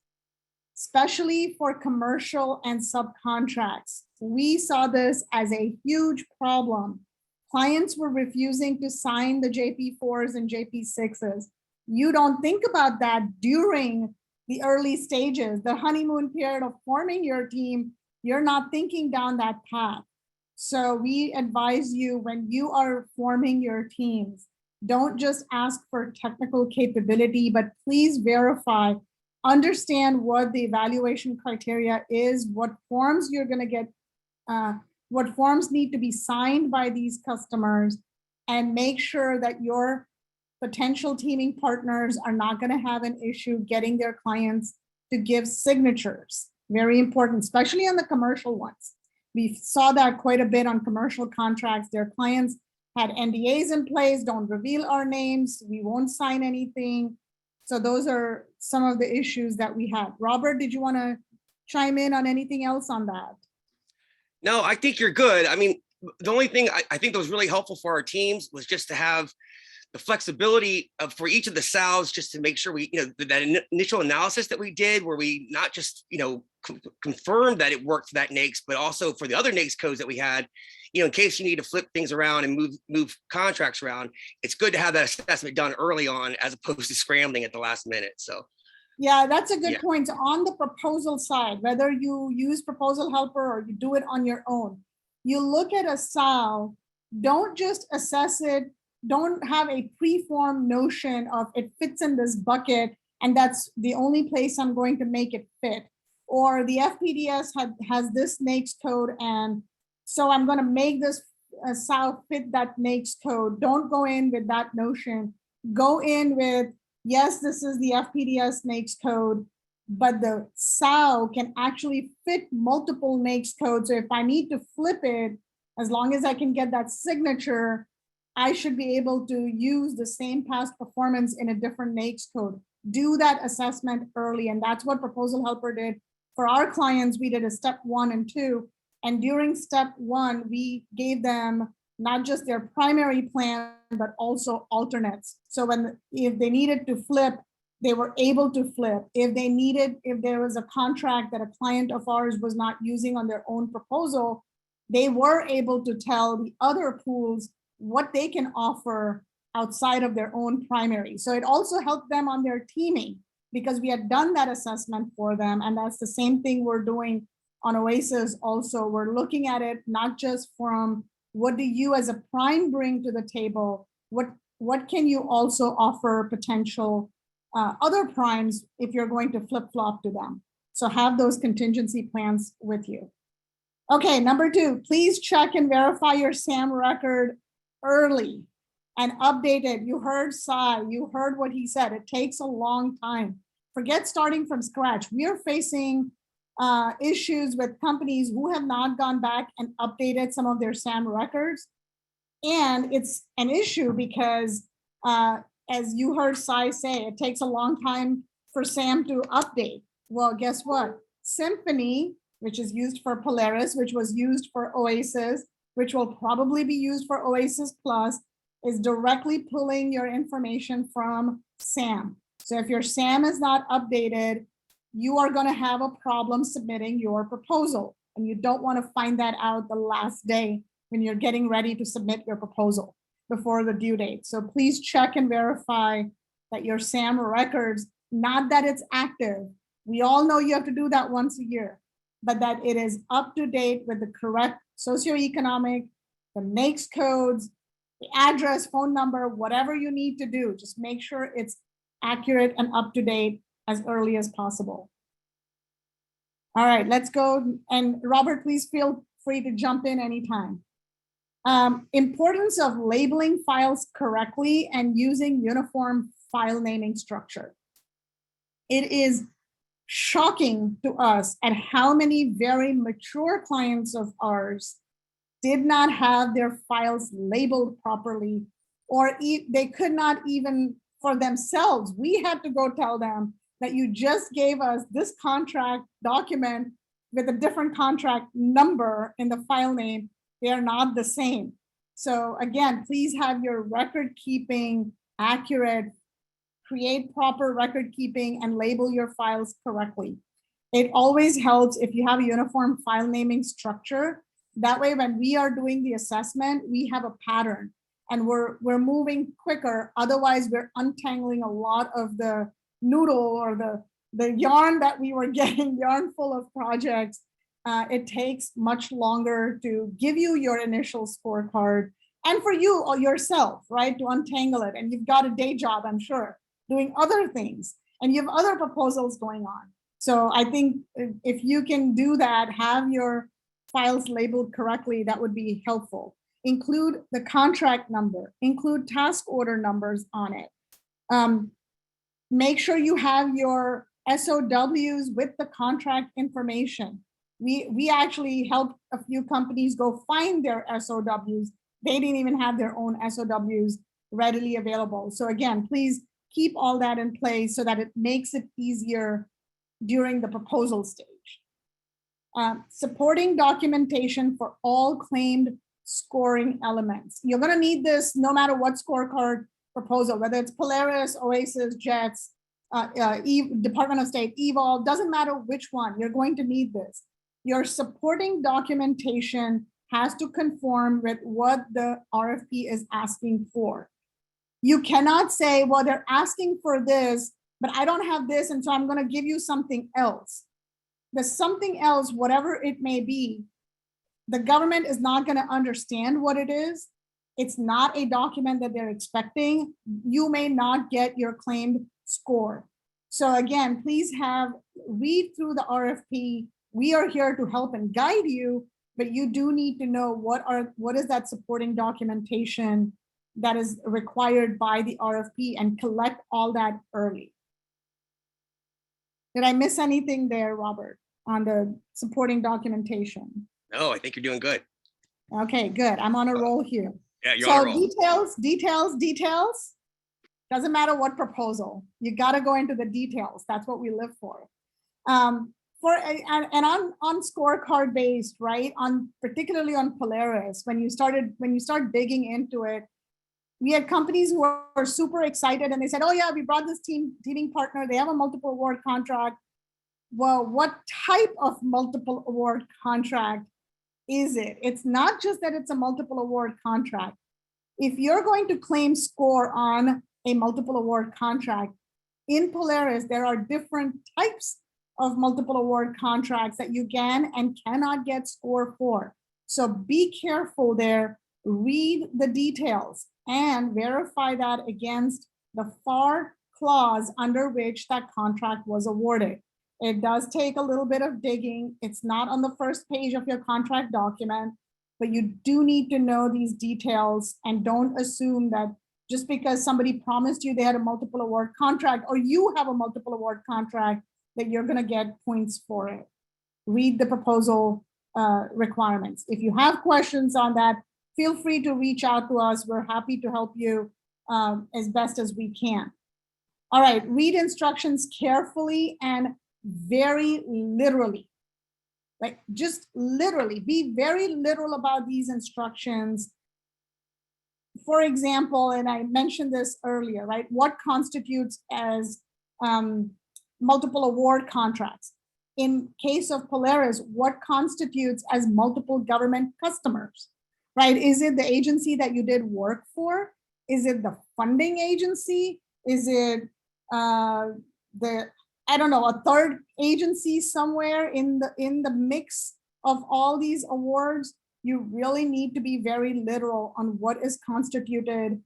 especially for commercial and subcontracts. We saw this as a huge problem. Clients were refusing to sign the JP4s and JP6s. You don't think about that during the early stages, the honeymoon period of forming your team. You're not thinking down that path. So we advise you when you are forming your teams, don't just ask for technical capability, but please verify, understand what the evaluation criteria is, what forms you're going to get, what forms need to be signed by these customers, and make sure that your potential teaming partners are not going to have an issue getting their clients to give signatures. Very important, especially on the commercial ones. We saw that quite a bit on commercial contracts. Their clients had NDAs in place, don't reveal our names, we won't sign anything. So those are some of the issues that we had. Robert, did you want to chime in on anything else on that? No, I think you're good. I mean, the only thing I think that was really helpful for our teams was just to have the flexibility for each of the SALs, just to make sure we, that initial analysis that we did, where we not just, confirmed that it worked for that NAICS, but also for the other NAICS codes that we had, in case you need to flip things around and move contracts around, it's good to have that assessment done early on as opposed to scrambling at the last minute. So. Yeah, that's a good point. So on the proposal side, whether you use ProposalHelper or you do it on your own, you look at a SAL, don't just assess it, don't have a preformed notion of it fits in this bucket and that's the only place I'm going to make it fit. Or the FPDS has this NAICS code and so I'm going to make this SAL fit that NAICS code. Don't go in with that notion. Go in with, yes, this is the FPDS NAICS code, but the SAL can actually fit multiple NAICS codes. So if I need to flip it, as long as I can get that signature, I should be able to use the same past performance in a different NAICS code. Do that assessment early. And that's what ProposalHelper did. For our clients, we did a step 1 and 2. And during step 1, we gave them not just their primary plan, but also alternates. So if they needed to flip, they were able to flip. If there was a contract that a client of ours was not using on their own proposal, they were able to tell the other pools what they can offer outside of their own primary. So it also helped them on their teaming because we had done that assessment for them. And that's the same thing we're doing on Oasis also. We're looking at it not just from what do you as a prime bring to the table, what can you also offer potential other primes if you're going to flip-flop to them. So have those contingency plans with you. Okay, number 2, please check and verify your SAM record early and update it. You heard Sai, you heard what he said. It takes a long time. forget starting from scratch. We are facing issues with companies who have not gone back and updated some of their SAM records. And it's an issue because as you heard Sai say, it takes a long time for SAM to update. Well, guess what? Symphony, which is used for Polaris, which was used for Oasis, which will probably be used for Oasis Plus, is directly pulling your information from SAM. So if your SAM is not updated, you are going to have a problem submitting your proposal. And you don't want to find that out the last day when you're getting ready to submit your proposal before the due date. So please check and verify that your SAM records, not that it's active. We all know you have to do that once a year, but that it is up to date with the correct socioeconomic, the NAICS codes, the address, phone number, whatever you need to do. Just make sure it's accurate and up to date as early as possible. All right, let's go. And Robert, please feel free to jump in anytime. Importance of labeling files correctly and using uniform file naming structure. It is shocking to us at how many very mature clients of ours did not have their files labeled properly, or they could not even for themselves. We had to go tell them that you just gave us this contract document with a different contract number in the file name. They are not the same. So again, please have your record keeping accurate, create proper record keeping, and label your files correctly. It always helps if you have a uniform file naming structure. That way, when we are doing the assessment, we have a pattern and we're moving quicker. Otherwise, we're untangling a lot of the noodle or the yarn that we were getting, yarn full of projects. It takes much longer to give you your initial scorecard and for you or yourself, right, to untangle it. And you've got a day job, I'm sure, doing other things, and you have other proposals going on. So I think if you can do that, have your files labeled correctly, that would be helpful. Include the contract number, include task order numbers on it. Make sure you have your SOWs with the contract information. We actually helped a few companies go find their SOWs. They didn't even have their own SOWs readily available. So again, please keep all that in place so that it makes it easier during the proposal stage. Supporting documentation for all claimed scoring elements. You're going to need this no matter what scorecard proposal, whether it's Polaris, Oasis, JETS, Department of State, EVOL, doesn't matter which one, you're going to need this. Your supporting documentation has to conform with what the RFP is asking for. You cannot say, well, they're asking for this, but I don't have this, and so I'm going to give you something else. The something else, whatever it may be, the government is not going to understand what it is. It's not a document that they're expecting. You may not get your claimed score. So again, please read through the RFP. We are here to help and guide you, but you do need to know what is that supporting documentation that is required by the RFP, and collect all that early. Did I miss anything there, Robert, on the supporting documentation? No, I think you're doing good. Okay, good. I'm on a roll here. Yeah, you're on a roll. Details. Doesn't matter what proposal. You got to go into the details. That's what we live for. On scorecard based, right? Particularly on Polaris, when you start digging into it, we had companies who are super excited and they said, oh yeah, we brought this teaming partner. They have a multiple award contract. Well, what type of multiple award contract is it? It's not just that it's a multiple award contract. If you're going to claim score on a multiple award contract, in Polaris, there are different types of multiple award contracts that you can and cannot get score for. So be careful there, read the details and verify that against the FAR clause under which that contract was awarded. It does take a little bit of digging. It's not on the first page of your contract document, but you do need to know these details and don't assume that just because somebody promised you they had a multiple award contract, or you have a multiple award contract, that you're going to get points for it. Read the proposal requirements. If you have questions on that, feel free to reach out to us. We're happy to help you as best as we can. All right, read instructions carefully and very literally. Like, just literally, be very literal about these instructions. For example, and I mentioned this earlier, right? What constitutes as multiple award contracts? In case of Polaris, what constitutes as multiple government customers, right? Is it the agency that you did work for? Is it the funding agency? Is it I don't know, a third agency somewhere in the mix of all these awards? You really need to be very literal on what is constituted,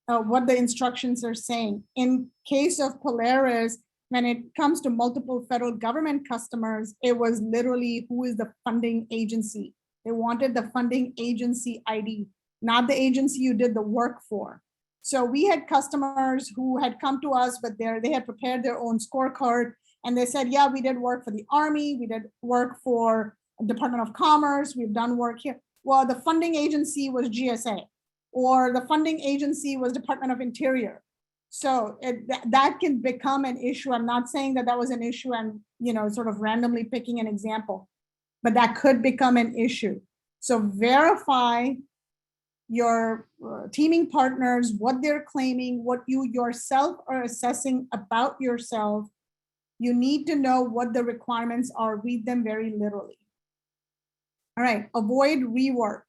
what the instructions are saying. In case of Polaris, when it comes to multiple federal government customers, it was literally who is the funding agency. They wanted the funding agency ID, not the agency you did the work for. So we had customers who had come to us, but they had prepared their own scorecard, and they said, yeah, we did work for the Army, we did work for Department of Commerce, we've done work here. Well, the funding agency was GSA, or the funding agency was Department of Interior. So that can become an issue. I'm not saying that was an issue, and sort of randomly picking an example, but that could become an issue. So verify your teaming partners, what they're claiming, what you yourself are assessing about yourself. You need to know what the requirements are. Read them very literally. All right, avoid rework,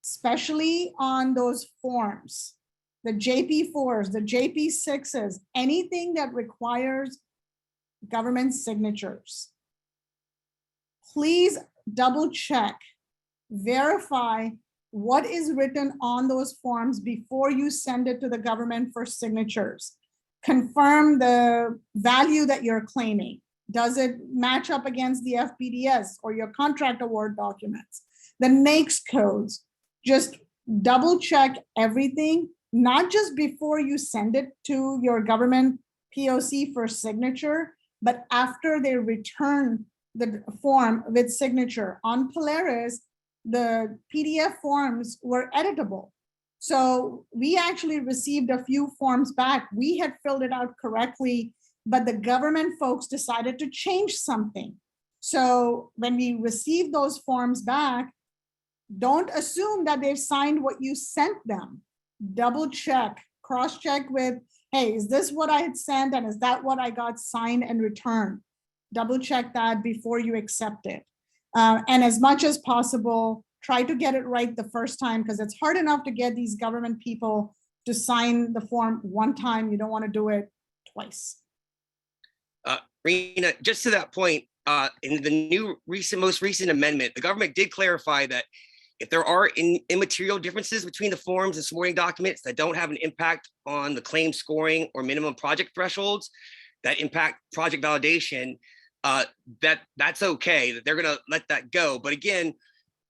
especially on those forms, the JP4s, the JP6s, anything that requires government signatures. Please double check, verify what is written on those forms before you send it to the government for signatures. Confirm the value that you're claiming. Does it match up against the FPDS or your contract award documents? The NAICS codes, just double check everything, not just before you send it to your government POC for signature, but after they return the form with signature. On Polaris, the PDF forms were editable. So we actually received a few forms back. We had filled it out correctly, but the government folks decided to change something. So when we received those forms back, don't assume that they've signed what you sent them. Double check, cross check with, hey, is this what I had sent, and is that what I got signed and returned? Double check that before you accept it. And as much as possible, try to get it right the first time, because it's hard enough to get these government people to sign the form one time. You don't want to do it twice. Reena, just to that point, in the most recent amendment, the government did clarify that if there are immaterial differences between the forms and supporting documents that don't have an impact on the claim scoring or minimum project thresholds that impact project validation, that's okay, that they're going to let that go. But again,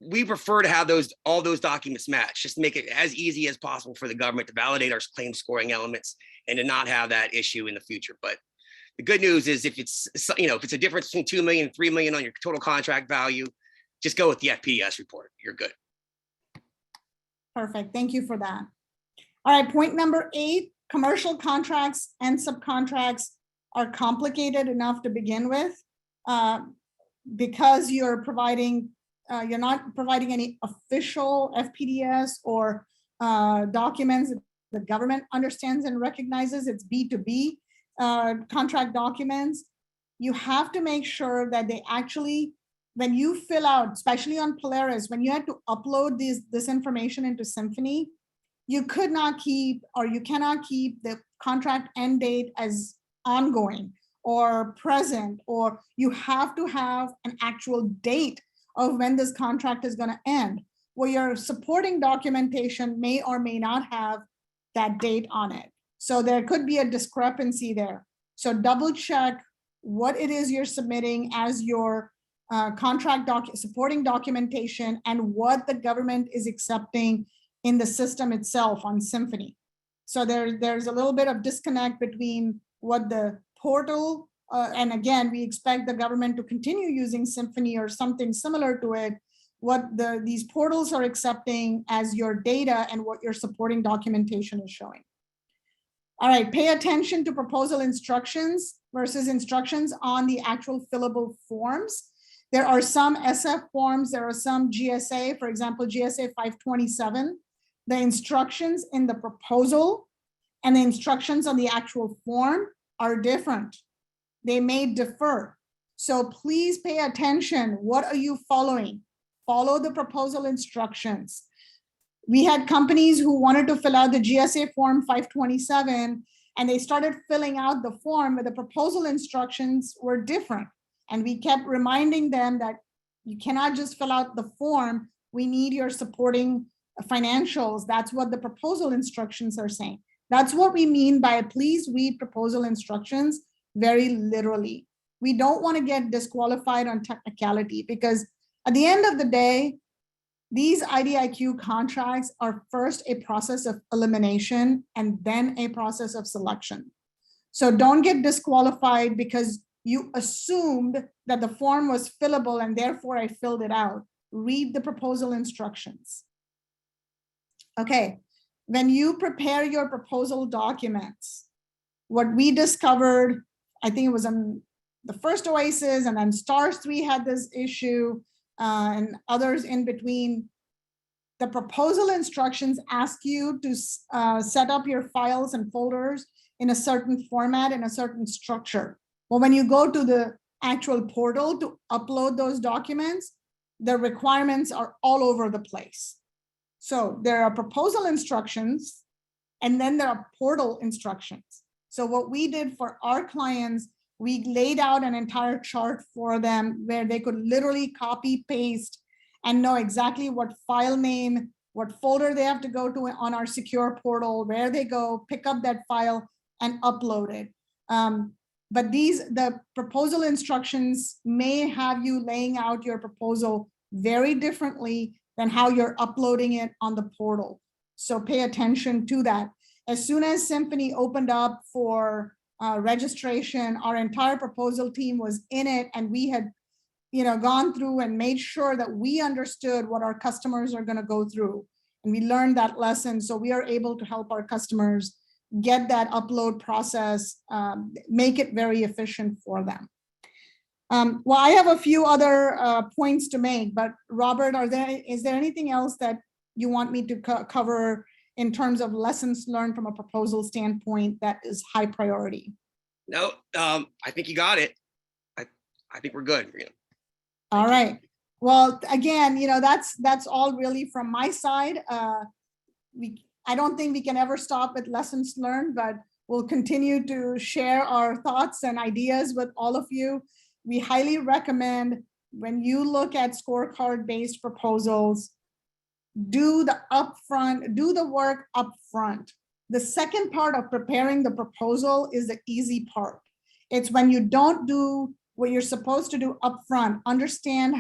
we prefer to have all those documents match, just to make it as easy as possible for the government to validate our claim scoring elements and to not have that issue in the future. But the good news is if it's a difference between 2 million and 3 million on your total contract value, just go with the FPDS report. You're good. Perfect. Thank you for that. All right, point number 8, commercial contracts and subcontracts are complicated enough to begin with, because you're not providing any official FPDS or documents that the government understands and recognizes. It's B2B contract documents. You have to make sure that they actually, when you fill out, especially on Polaris, when you had to upload this information into Symphony, you could not keep, or you cannot keep, the contract end date as ongoing or present, or you have to have an actual date of when this contract is going to end. Well, your supporting documentation may or may not have that date on it. So there could be a discrepancy there. So double check what it is you're submitting as your contract supporting documentation and what the government is accepting in the system itself on Symphony. So there's a little bit of disconnect between what the portal, and again, we expect the government to continue using Symphony or something similar to it, what these portals are accepting as your data and what your supporting documentation is showing. All right, pay attention to proposal instructions versus instructions on the actual fillable forms. There are some SF forms, there are some GSA, for example, GSA 527. The instructions in the proposal and the instructions on the actual form are different. They may differ. So please pay attention. What are you following? Follow the proposal instructions. We had companies who wanted to fill out the GSA form 527, and they started filling out the form, but the proposal instructions were different. And we kept reminding them that you cannot just fill out the form. We need your supporting financials. That's what the proposal instructions are saying. That's what we mean by please read proposal instructions very literally. We don't want to get disqualified on technicality, because at the end of the day, these IDIQ contracts are first a process of elimination and then a process of selection. So don't get disqualified because you assumed that the form was fillable and therefore I filled it out. Read the proposal instructions. Okay, when you prepare your proposal documents, what we discovered, I think it was on the first Oasis, and then STARS 3 had this issue, and others in between. The proposal instructions ask you to set up your files and folders in a certain format, in a certain structure. Well, when you go to the actual portal to upload those documents, the requirements are all over the place. So there are proposal instructions, and then there are portal instructions. So what we did for our clients, we laid out an entire chart for them where they could literally copy, paste, and know exactly what file name, what folder they have to go to on our secure portal, where they go, pick up that file and upload it. But the proposal instructions may have you laying out your proposal very differently than how you're uploading it on the portal. So pay attention to that. As soon as Symphony opened up for registration, our entire proposal team was in it, and we had gone through and made sure that we understood what our customers are going to go through. And we learned that lesson. So we are able to help our customers get that upload process, make it very efficient for them. Well, I have a few other points to make, but Robert, is there anything else that you want me to cover in terms of lessons learned from a proposal standpoint that is high priority? No, I think you got it. I think we're good. All right. Well, again, that's all really from my side. I don't think we can ever stop with lessons learned, but we'll continue to share our thoughts and ideas with all of you. We highly recommend, when you look at scorecard-based proposals, do the work upfront. The second part of preparing the proposal is the easy part. It's when you don't do what you're supposed to do upfront. Understand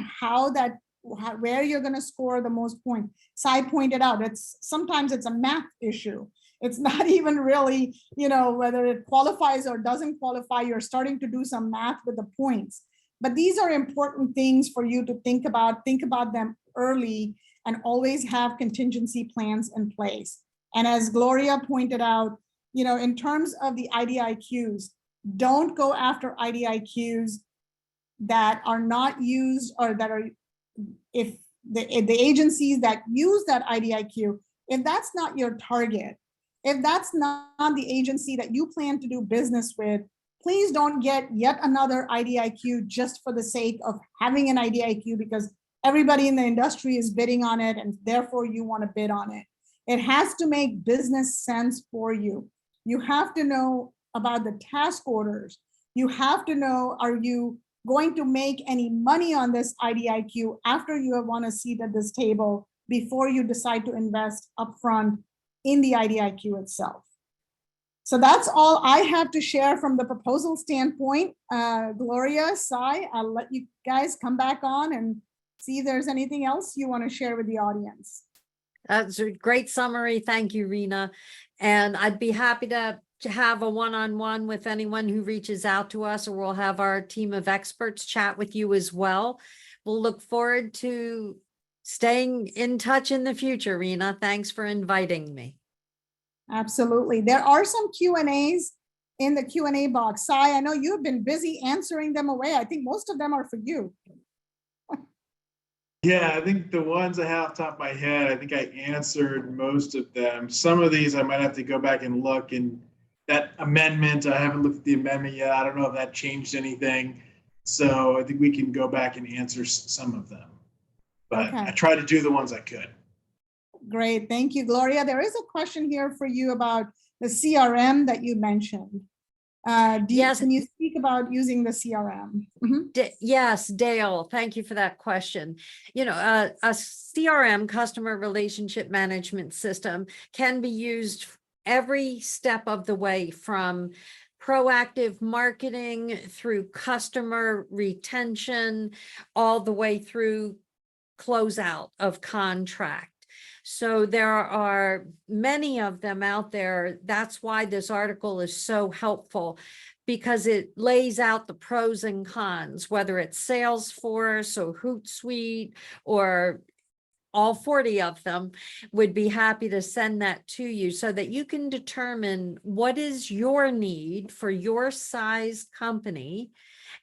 where you're going to score the most points. Sai pointed out, sometimes it's a math issue. It's not even really, whether it qualifies or doesn't qualify. You're starting to do some math with the points. But these are important things for you to think about. Think about them early and always have contingency plans in place. And as Gloria pointed out, in terms of the IDIQs, don't go after IDIQs that are not used, or that are, if the agencies that use that IDIQ, if that's not your target, if that's not the agency that you plan to do business with, please don't get yet another IDIQ just for the sake of having an IDIQ because everybody in the industry is bidding on it and therefore you want to bid on it. It has to make business sense for you. You have to know about the task orders. You have to know, are you going to make any money on this IDIQ after you have won a seat at this table before you decide to invest upfront in the IDIQ itself. So that's all I have to share from the proposal standpoint. Gloria, Sai, I'll let you guys come back on and see if there's anything else you want to share with the audience. That's a great summary. Thank you, Reena. And I'd be happy to have a one-on-one with anyone who reaches out to us, or we'll have our team of experts chat with you as well. We'll look forward to staying in touch in the future, Reena. Thanks for inviting me. Absolutely. There are some Q&As in the Q&A box. Sai, I know you've been busy answering them away. I think most of them are for you. Yeah, I think the ones I have off the top of my head, I think I answered most of them. Some of these I might have to go back and look, and that amendment, I haven't looked at the amendment yet. I don't know if that changed anything. So I think we can go back and answer some of them. But Okay. I tried to do the ones I could. Great. Thank you, Gloria. There is a question here for you about the CRM that you mentioned. Yes. Can you speak about using the CRM? Yes, Dale, thank you for that question. You know, a CRM, customer relationship management system, can be used every step of the way, from proactive marketing through customer retention, all the way through closeout of contract. So there are many of them out there. That's why this article is so helpful, because it lays out the pros and cons, whether it's Salesforce or Hootsuite or all 40 of them. Would be happy to send that to you so that you can determine what is your need for your size company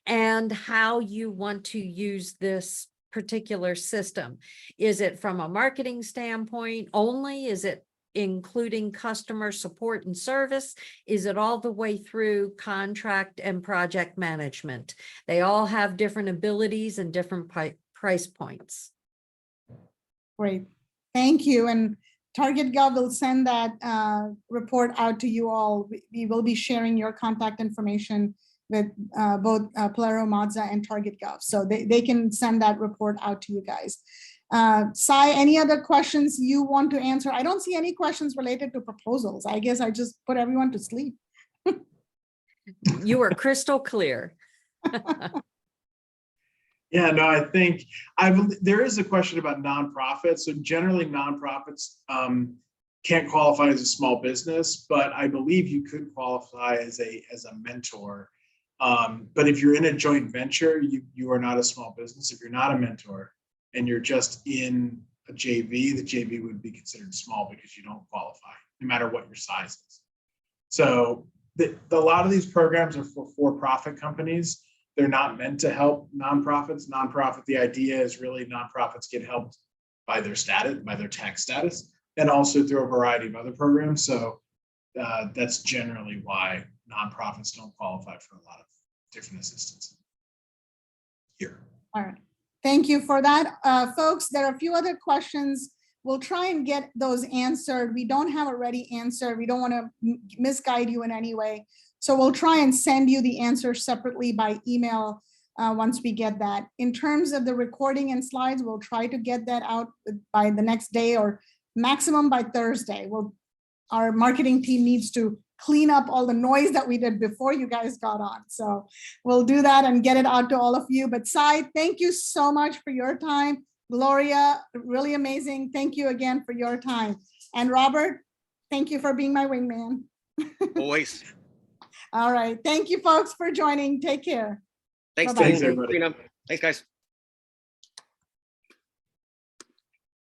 and how you want to use this particular system. Is it from a marketing standpoint only? Is it including customer support and service? Is it all the way through contract and project management? They all have different abilities and different price points. Great. Thank you. And TargetGov will send that report out to you all. We will be sharing your contact information with both PilieroMazza and TargetGov. So they can send that report out to you guys. Sai, any other questions you want to answer? I don't see any questions related to proposals. I guess I just put everyone to sleep. You are crystal clear. Yeah, no, I think there is a question about nonprofits. So generally nonprofits can't qualify as a small business, but I believe you could qualify as a mentor. But if you're in a joint venture, you are not a small business. If you're not a mentor and you're just in a JV, the JV would be considered small because you don't qualify, no matter what your size is. So a lot of these programs are for for-profit companies. They're not meant to help nonprofits. The idea is really nonprofits get helped by their status, by their tax status, and also through a variety of other programs. So that's generally why nonprofits don't qualify for a lot of different assistance here. All right. Thank you for that. Folks, there are a few other questions. We'll try and get those answered. We don't have a ready answer. We don't want to misguide you in any way. So we'll try and send you the answer separately by email once we get that. In terms of the recording and slides, we'll try to get that out by the next day or maximum by Thursday. Our marketing team needs to clean up all the noise that we did before you guys got on. So we'll do that and get it out to all of you. But Sai, thank you so much for your time. Gloria, really amazing. Thank you again for your time. And Robert, thank you for being my wingman. Always. All right. Thank you, folks, for joining. Take care. Thanks, Thanks, everybody. Thanks, guys.